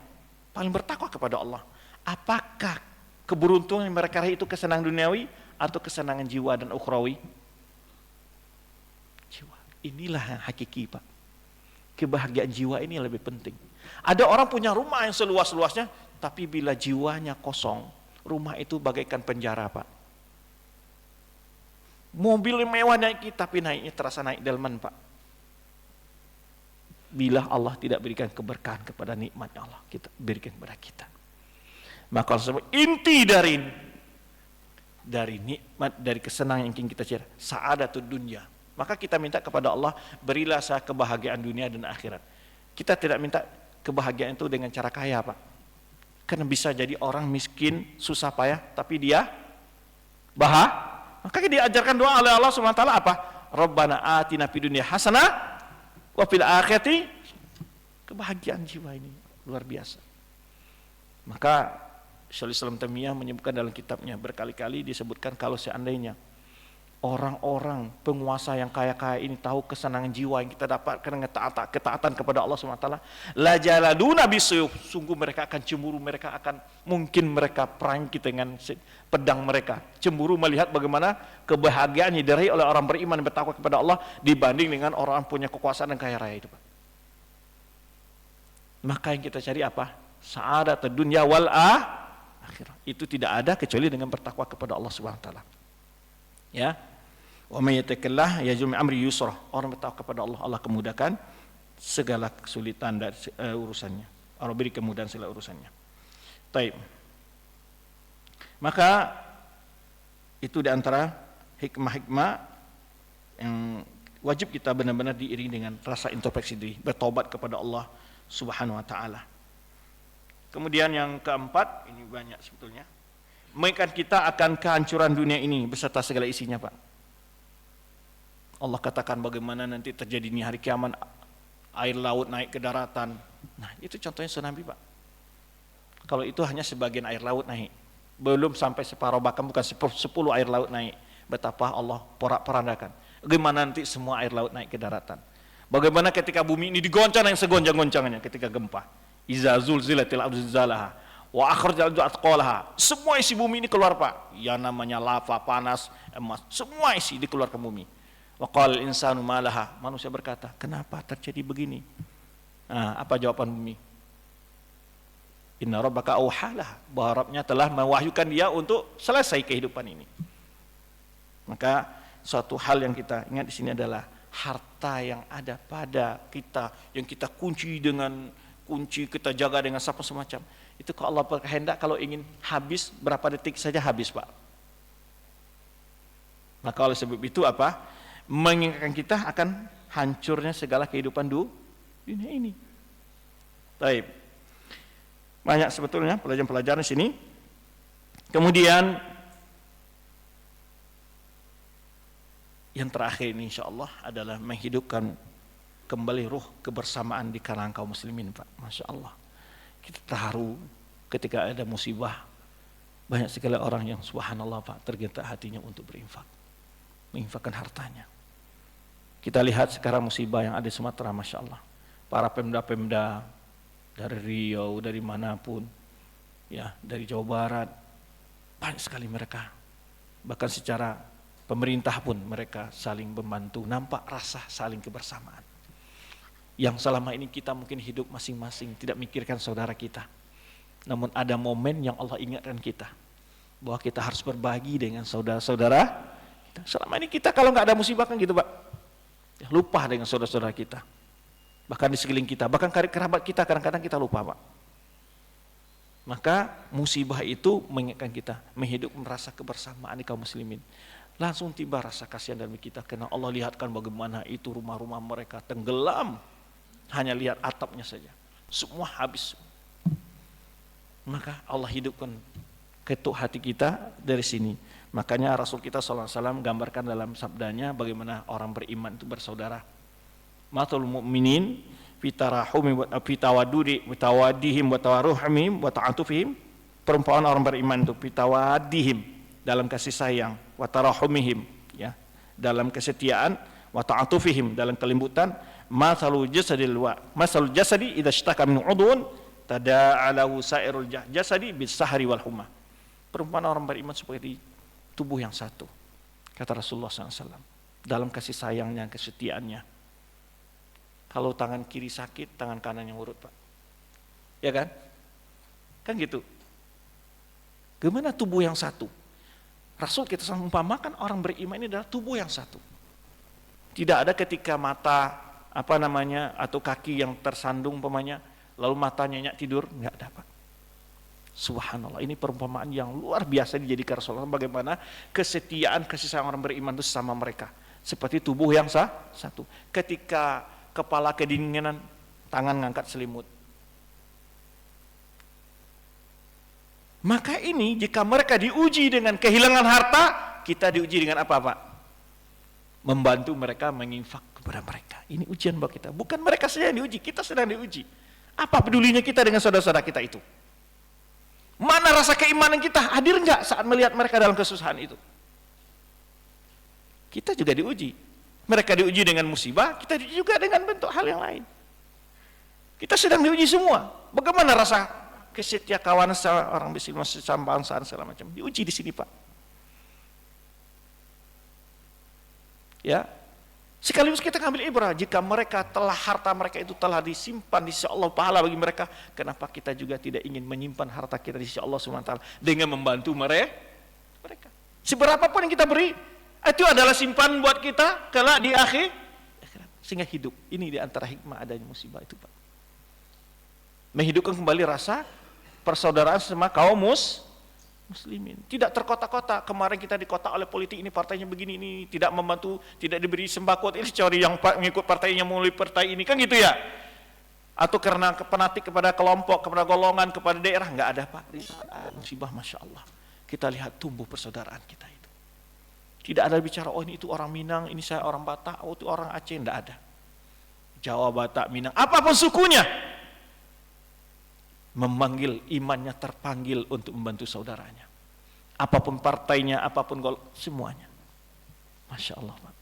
paling bertakwa kepada Allah. Apakah keberuntungan yang mereka raih itu kesenangan duniawi atau kesenangan jiwa dan ukhrawi? Jiwa. Inilah yang hakiki Pak. Kebahagiaan jiwa ini yang lebih penting. Ada orang punya rumah yang seluas-luasnya, tapi bila jiwanya kosong, rumah itu bagaikan penjara Pak. Mobil mewah naik, tapi naiknya terasa naik delman Pak. Bila Allah tidak berikan keberkahan kepada nikmat Allah kita berikan kepada kita. Maka Allah inti dari nikmat, dari kesenangan yang ingin kita cari, sa'adatud dunya. Maka kita minta kepada Allah, berilah saya kebahagiaan dunia dan akhirat. Kita tidak minta kebahagiaan itu dengan cara kaya Pak. Karena bisa jadi orang miskin, susah payah, tapi dia maka diajarkan doa oleh Allah SWT apa? Rabbana atina fid dunya hasanah wa fil akhirati. Kebahagiaan jiwa ini luar biasa. Maka Syaikhul Islam Taimiyah menyebutkan dalam kitabnya, berkali-kali disebutkan kalau seandainya orang-orang penguasa yang kaya-kaya ini tahu kesenangan jiwa yang kita dapatkan dengan ketaatan kepada Allah SWT, la jaladuna bisuyuf, sungguh mereka akan cemburu, mereka akan mungkin mereka perang kita dengan pedang mereka, cemburu melihat bagaimana kebahagiaan yang diraih oleh orang beriman dan bertakwa kepada Allah dibanding dengan orang punya kekuasaan dan kaya raya itu Pak. Maka yang kita cari apa? Sa'adat dunya wal akhirah. Itu tidak ada kecuali dengan bertakwa kepada Allah Subhanahu wa taala. Ya. Wa may yattaqillah yaj'al min amri yusra. Orang bertakwa kepada Allah, Allah kemudahkan segala kesulitan dan urusannya. Allah beri kemudahan segala urusannya. Baik. Maka itu di antara hikmah-hikmah yang wajib kita benar-benar diiringi dengan rasa introspeksi diri, bertobat kepada Allah Subhanahu wa taala. Kemudian yang keempat, ini banyak sebetulnya, mengingatkan kita akan kehancuran dunia ini beserta segala isinya Pak. Allah katakan bagaimana nanti terjadinya hari kiamat, air laut naik ke daratan. Nah itu contohnya tsunami Pak. Kalau itu hanya sebagian air laut naik, belum sampai separuh, bahkan bukan 10 air laut naik. Betapa Allah porak-porandakan. Bagaimana nanti semua air laut naik ke daratan. Bagaimana ketika bumi ini digoncang yang segoncang-goncangnya ketika gempa. Iza zulzilatil ardu zilzalaha wa akhrajal ardu athqalaha. Semua isi bumi ini keluar Pak. Yang namanya lava, panas, emas, semua isi dikeluarkan bumi. Wa qala insanu malaha. Manusia berkata, kenapa terjadi begini? Nah, apa jawaban bumi? Inna rabbaka auhalah. Bahwa Rabbnya telah mewahyukan dia untuk selesai kehidupan ini. Maka suatu hal yang kita ingat di sini adalah harta yang ada pada kita, yang kita kunci dengan kunci, kita jaga dengan apa semacam. Itu kalau Allah berkehendak, kalau ingin habis berapa detik saja habis Pak. Maka oleh sebab itu apa? Mengingatkan kita akan hancurnya segala kehidupan dunia ini. Baik. Banyak sebetulnya pelajaran-pelajaran di sini. Kemudian yang terakhir ini insyaallah adalah menghidupkan kembali ruh kebersamaan di kalangan kaum muslimin, Pak. Masya Allah. Kita terharu ketika ada musibah. Banyak sekali orang yang subhanallah, Pak, tergerak hatinya untuk berinfak. Menginfakkan hartanya. Kita lihat sekarang musibah yang ada di Sumatera, Masya Allah. Para pemda-pemda dari Riau, dari manapun, ya, dari Jawa Barat, banyak sekali mereka. Bahkan secara pemerintah pun mereka saling membantu, nampak rasa saling kebersamaan. Yang selama ini kita mungkin hidup masing-masing, tidak mikirkan saudara kita. Namun ada momen yang Allah ingatkan kita, bahwa kita harus berbagi dengan saudara-saudara kita. Selama ini kita kalau nggak ada musibah kan gitu, Pak, ya, lupa dengan saudara-saudara kita. Bahkan di sekeliling kita, bahkan kerabat kita kadang-kadang kita lupa, Pak. Maka musibah itu mengingatkan kita, menghidupkan rasa kebersamaan di kaum muslimin. Langsung tiba rasa kasihan dalam kita, karena Allah lihatkan bagaimana itu rumah-rumah mereka tenggelam. Hanya lihat atapnya saja, semua habis. Maka Allah hidupkan ketuk hati kita dari sini. Makanya Rasul kita SAW gambarkan dalam sabdanya bagaimana orang beriman itu bersaudara. Matul mu'minin fitarahumi fitawadudi fitawadihim wa tawaruhim wa ta'atufihim. Perumpamaan orang beriman itu fitawadihim, dalam kasih sayang, wa tarahumihim, ya, dalam kesetiaan, wa ta'atufihim, dalam kelembutan. Masalul jasadi idza ishtaka min udhun tada'alahu sa'irul jasadi bis sahri wal humma. Perumpamaan orang beriman seperti tubuh yang satu, kata Rasulullah SAW, dalam kasih sayangnya, kesetiaannya. Kalau tangan kiri sakit, tangan kanan yang urut, Pak, ya kan? Kan gitu. Gimana tubuh yang satu? Rasul kita mengumpamakan orang beriman ini adalah tubuh yang satu. Tidak ada ketika mata atau kaki yang tersandung umpamanya, lalu matanya nyenyak tidur, enggak dapat. Subhanallah, ini perumpamaan yang luar biasa dijadikan Rasulullah, bagaimana kesetiaan kasih sayang orang beriman itu sama mereka, seperti tubuh yang satu. Ketika kepala kedinginan, tangan ngangkat selimut. Maka ini jika mereka diuji dengan kehilangan harta, kita diuji dengan apa, Pak? Membantu mereka menginfak kepada mereka. Ini ujian buat kita. Bukan mereka saja yang diuji, kita sedang diuji. Apa pedulinya kita dengan saudara-saudara kita itu? Mana rasa keimanan kita? Hadir enggak saat melihat mereka dalam kesusahan itu? Kita juga diuji. Mereka diuji dengan musibah, kita diuji juga dengan bentuk hal yang lain. Kita sedang diuji semua. Bagaimana rasa kesetia kawan orang bisnis sama bangsaan segala macam? Diuji di sini, Pak. Ya, sekaligus kita ambil ibrah, jika mereka telah harta mereka itu telah disimpan di sisi Allah, pahala bagi mereka, kenapa kita juga tidak ingin menyimpan harta kita di sisi Allah SWT dengan membantu mereka? Seberapapun yang kita beri, itu adalah simpan buat kita kelak di akhir, sehingga hidup. Ini di antara hikmah adanya musibah itu, Pak. Menghidupkan kembali rasa persaudaraan sama kaum muslimin. Tidak terkotak-kotak. Kemarin kita dikotak oleh politik, ini partainya begini, ini tidak membantu, tidak diberi sembako, ini cari yang mengikut partainya melalui partai ini, kan gitu ya. Atau karena penatik kepada kelompok, kepada golongan, kepada daerah, enggak ada, Pak. Musibah, Masya Allah. Kita lihat tumbuh persaudaraan kita itu. Tidak ada bicara, oh ini itu orang Minang, ini saya orang Batak, oh itu orang Aceh, enggak ada. Jawa, Batak, Minang, apapun sukunya, memanggil imannya terpanggil untuk membantu saudaranya. Apapun partainya, apapun semuanya. Masya Allah, Pak.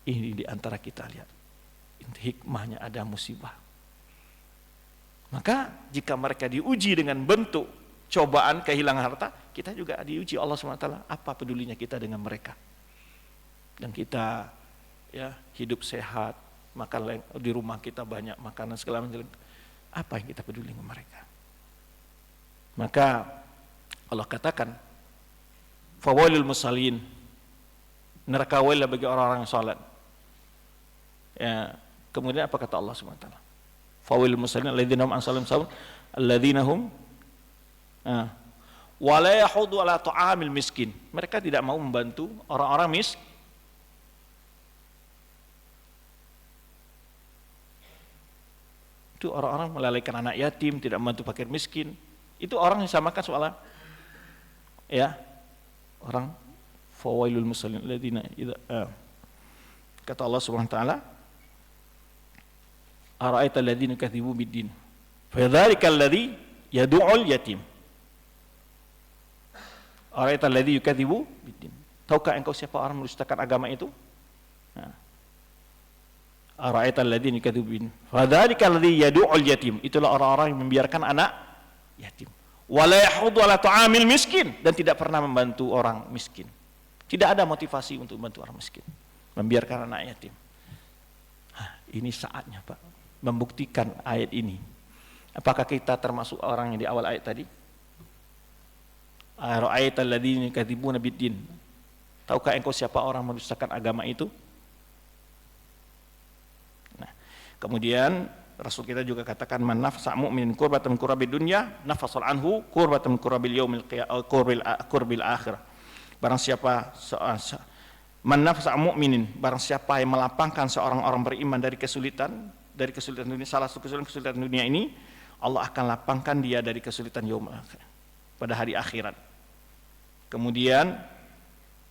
Ini di antara kita lihat. Hikmahnya ada musibah. Maka jika mereka diuji dengan bentuk cobaan kehilangan harta, kita juga diuji Allah SWT. Apa pedulinya kita dengan mereka? Dan kita ya hidup sehat, makan di rumah kita banyak makanan segala macam. Apa yang kita peduli dengan mereka? Maka Allah katakan, fawailul musallin, neraka wail bagi orang-orang yang salat. Ya, kemudian apa kata Allah SWT? Fawailul musallin alladzina hum an salatihim sahun, alladzina hum wa la yahudu ala ta'amil miskin. Mereka tidak mau membantu orang-orang miskin. Itu orang-orang melalaikan anak yatim, tidak membantu fakir miskin. Itu orang yang samakan soalnya, ya, orang fawailul musallin alladzina kata Allah Subhanahu wa taala, Ara'aita alladziina kadzibu biddin. Fadzalikal ladzi yad'ul yatim. Ara'aita alladzi yukadzibu biddin. Tahukah engkau siapa orang mendustakan agama itu? Nah. Ara'aita alladziina yukadzibu biddin. Fadzalikal ladzi yad'ul yatim. Itulah orang-orang yang membiarkan anak yatim. Wala yahuddu ala ta'amil miskin, dan tidak pernah membantu orang miskin. Tidak ada motivasi untuk membantu orang miskin, membiarkan anak yatim. Ini saatnya Pak, membuktikan ayat ini. Apakah kita termasuk orang yang di awal ayat tadi? Ara'aita alladziina yukadzibuna biddin. Tahukah engkau siapa orang mendustakan agama itu? Nah, kemudian Rasul kita juga katakan, man nafsa mu'minin kurbatan min kurabil dunya nafasal anhu kurbatan min kurabil yaumil qurbil akhir. Barang siapa man nafsa mu'minin, barang siapa yang melapangkan seorang orang beriman dari kesulitan dunia, salah satu kesulitan dunia ini, Allah akan lapangkan dia dari kesulitan yaumil akhir, pada hari akhirat. Kemudian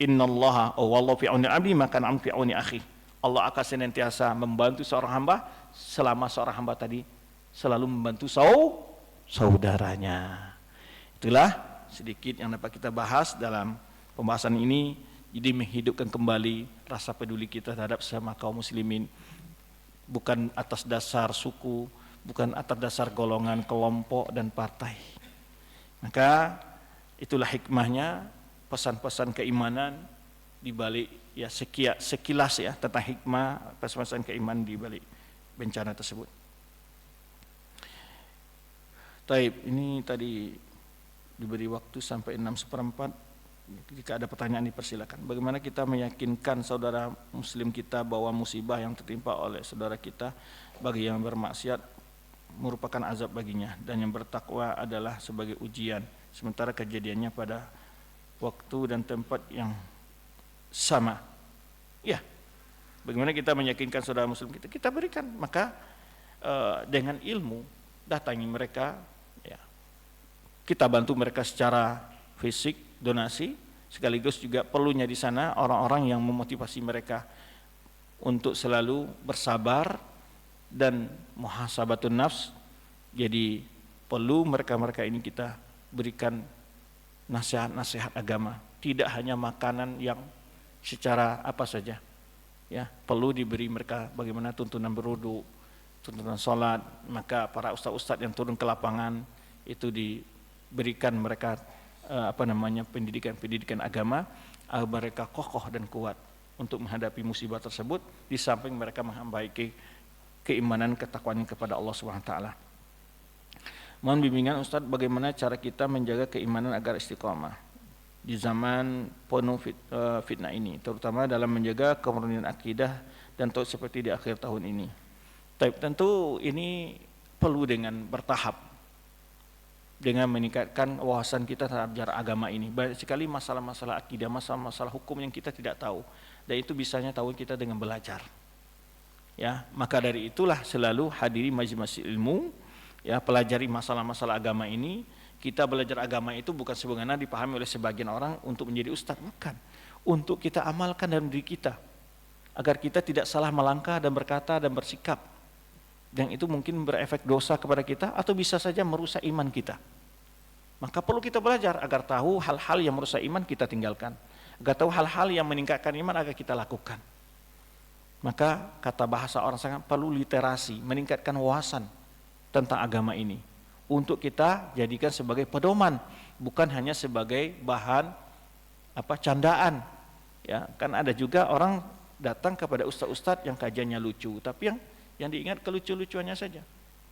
innallaha wallahu fi auni abdi maka am fi auni akhi. Allah akan senantiasa membantu seorang hamba selama seorang hamba tadi selalu membantu saudaranya. Itulah sedikit yang dapat kita bahas dalam pembahasan ini. Jadi menghidupkan kembali rasa peduli kita terhadap sesama kaum muslimin, bukan atas dasar suku, bukan atas dasar golongan, kelompok dan partai. Maka itulah hikmahnya pesan-pesan keimanan di balik ya sekilas ya tentang hikmah pesan-pesan keimanan di balik bencana tersebut. Taib, ini tadi diberi waktu sampai 6/4. Jika ada pertanyaan dipersilakan. Bagaimana kita meyakinkan saudara muslim kita bahwa musibah yang tertimpa oleh saudara kita bagi yang bermaksiat merupakan azab baginya, dan yang bertakwa adalah sebagai ujian, sementara kejadiannya pada waktu dan tempat yang sama. Ya, bagaimana kita meyakinkan saudara muslim kita? Kita berikan, maka dengan ilmu datangi mereka, ya. Kita bantu mereka secara fisik, donasi, sekaligus juga perlunya di sana orang-orang yang memotivasi mereka untuk selalu bersabar dan muhasabatun nafs. Jadi perlu mereka-mereka ini kita berikan nasihat-nasihat agama, tidak hanya makanan yang secara apa saja, ya, perlu diberi mereka bagaimana tuntunan berwudu, tuntunan sholat. Maka para ustaz-ustaz yang turun ke lapangan itu diberikan mereka pendidikan agama agar mereka kokoh dan kuat untuk menghadapi musibah tersebut, di samping mereka memperbaiki keimanan ketakwaan kepada Allah Subhanahu wa taala. Mohon bimbingan Ustaz, bagaimana cara kita menjaga keimanan agar istiqamah di zaman penuh fitnah ini, terutama dalam menjaga kemurnian akidah dan tauhid seperti di akhir tahun ini. Tentu ini perlu dengan bertahap, dengan meningkatkan wawasan kita terhadap jarak agama ini. Banyak sekali masalah-masalah akidah, masalah-masalah hukum yang kita tidak tahu, dan itu bisanya tahu kita dengan belajar. Ya, maka dari itulah selalu hadiri majelis ilmu, ya, pelajari masalah-masalah agama ini. Kita belajar agama itu bukan sebagaimana dipahami oleh sebagian orang untuk menjadi ustaz, bukan. Untuk kita amalkan dalam diri kita, agar kita tidak salah melangkah dan berkata dan bersikap, dan itu mungkin berefek dosa kepada kita atau bisa saja merusak iman kita. Maka perlu kita belajar agar tahu hal-hal yang merusak iman kita tinggalkan, agar tahu hal-hal yang meningkatkan iman agar kita lakukan. Maka kata bahasa orang sangat perlu literasi, meningkatkan wawasan tentang agama ini untuk kita jadikan sebagai pedoman, bukan hanya sebagai bahan candaan. Ya, kan ada juga orang datang kepada ustaz-ustaz yang kajiannya lucu, tapi yang diingat kelucu-lucuannya saja.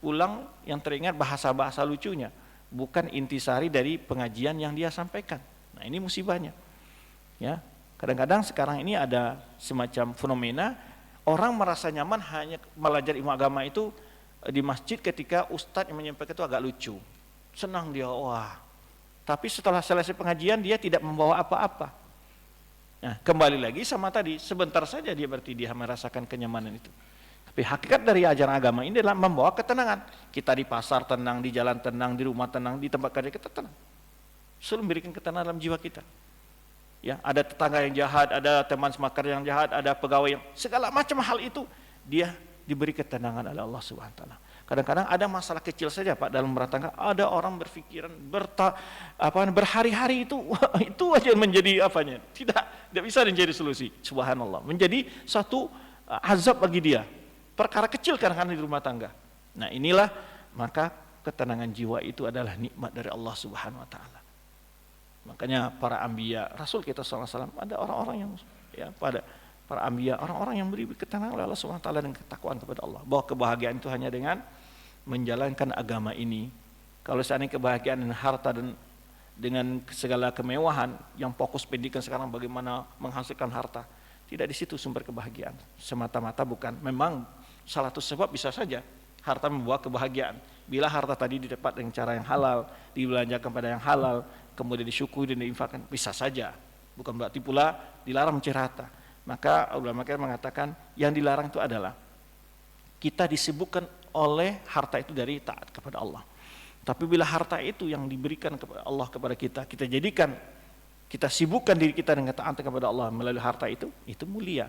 Pulang yang teringat bahasa-bahasa lucunya, bukan intisari dari pengajian yang dia sampaikan. Nah, ini musibahnya. Ya, kadang-kadang sekarang ini ada semacam fenomena orang merasa nyaman hanya belajar ilmu agama itu di masjid ketika ustadz yang menyampaikan itu agak lucu. Senang dia, wah. Tapi setelah selesai pengajian dia tidak membawa apa-apa. Nah, kembali lagi sama tadi, sebentar saja dia merasakan kenyamanan itu. Tapi hakikat dari ajaran agama ini adalah membawa ketenangan. Kita di pasar tenang, di jalan tenang, di rumah tenang, di tempat kerja kita tenang. Selalu memberikan ketenangan dalam jiwa kita. Ya, ada tetangga yang jahat, ada teman semakar yang jahat, ada pegawai yang segala macam hal itu dia diberi ketenangan oleh Allah Subhanahu wa taala. Kadang-kadang ada masalah kecil saja Pak dalam rumah tangga, ada orang berpikiran berhari-hari itu itu aja menjadi tidak bisa menjadi solusi. Subhanallah, menjadi satu azab bagi dia. Perkara kecil kadang-kadang di rumah tangga. Nah, inilah maka ketenangan jiwa itu adalah nikmat dari Allah Subhanahu wa taala. Makanya para anbiya, Rasul kita sallallahu alaihi wasallam, ada orang-orang yang pada para anbiya, orang-orang yang beri ketenangan oleh Allah Subhanahu wa taala dan ketakwaan kepada Allah. Bahwa kebahagiaan itu hanya dengan menjalankan agama ini. Kalau seandainya kebahagiaan dan harta dan dengan segala kemewahan, yang fokus pendidikan sekarang bagaimana menghasilkan harta, tidak di situ sumber kebahagiaan. Semata-mata bukan. Memang salah satu sebab bisa saja harta membawa kebahagiaan. Bila harta tadi didapat dengan cara yang halal, dibelanjakan pada yang halal, kemudian disyukuri dan diinfakkan, bisa saja. Bukan berarti pula dilarang mencari harta. Maka ulama kita mengatakan yang dilarang itu adalah kita disibukkan oleh harta itu dari taat kepada Allah. Tapi bila harta itu yang diberikan kepada Allah kepada kita, kita jadikan, kita sibukkan diri kita dengan taat kepada Allah melalui harta itu mulia.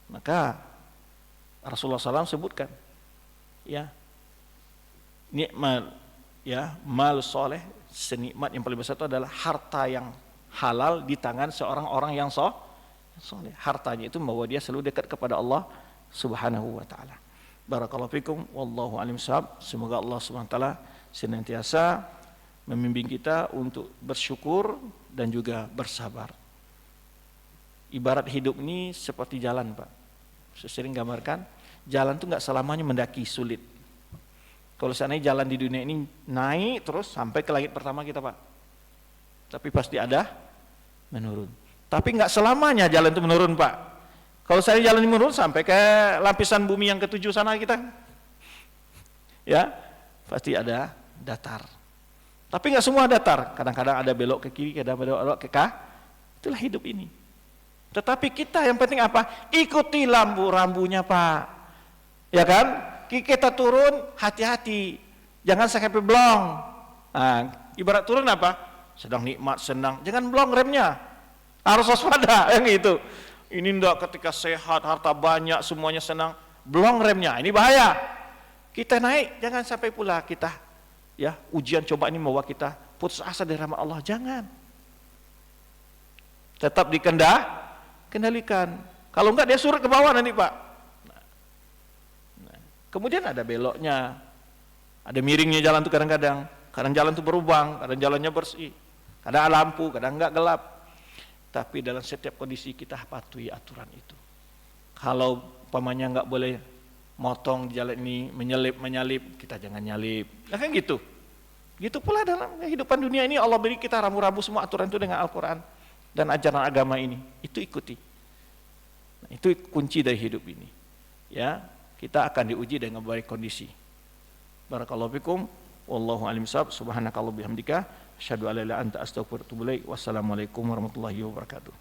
Maka Rasulullah SAW sebutkan, nikmat, mal soleh, senikmat yang paling besar itu adalah harta yang halal di tangan seorang orang yang soleh. Hartanya itu membawa dia selalu dekat kepada Allah Subhanahu wa taala. Barakallahu fikum, wallahu alim shawab. Semoga Allah Subhanahu wa taala senantiasa membimbing kita untuk bersyukur dan juga bersabar. Ibarat hidup ini seperti jalan, Pak. Saya sering gambarkan, jalan itu enggak selamanya mendaki, sulit. Kalau seandainya jalan di dunia ini naik terus sampai ke langit pertama kita, Pak. Tapi pasti ada menurun. Tapi enggak selamanya jalan itu menurun, Pak. Kalau saya jalan menurun sampai ke lapisan bumi yang ketujuh sana kita, pasti ada datar. Tapi enggak semua datar. Kadang-kadang ada belok ke kiri, kadang belok ke kanan. Itulah hidup ini. Tetapi kita yang penting apa? Ikuti rambu-rambunya, Pak. Ya kan? Kita turun hati-hati. Jangan sampai blong. Nah, ibarat turun apa? Sedang nikmat, senang. Jangan blong remnya. Harus waspada, yang gitu. Ini enggak ketika sehat, harta banyak, semuanya senang, blong remnya. Ini bahaya. Kita naik, jangan sampai pula kita ujian coba ini membawa kita putus asa dari rahmat Allah. Jangan. Tetap kendalikan. Kalau enggak dia surut ke bawah nanti, Pak. Kemudian ada beloknya, ada miringnya jalan tuh kadang-kadang. Kadang jalan tuh berubang, kadang jalannya bersih, kadang ada lampu, kadang enggak gelap. Tapi dalam setiap kondisi kita patuhi aturan itu. Kalau umpamanya enggak boleh motong di jalan ini, menyalip, kita jangan nyalip. Nah kan gitu. Gitu pula dalam kehidupan dunia ini Allah beri kita rambu-rambu semua aturan itu dengan Al-Quran dan ajaran agama ini. Itu ikuti. Nah, itu kunci dari hidup ini. Kita akan diuji dengan baik kondisi. Barakallahu fikum, wallahu alim shawab. Subhanakallahumma bihamdika, asyhadu an la ilaha illa anta astaghfiruka wa atubu ilaik. Wassalamualaikum warahmatullahi wabarakatuh.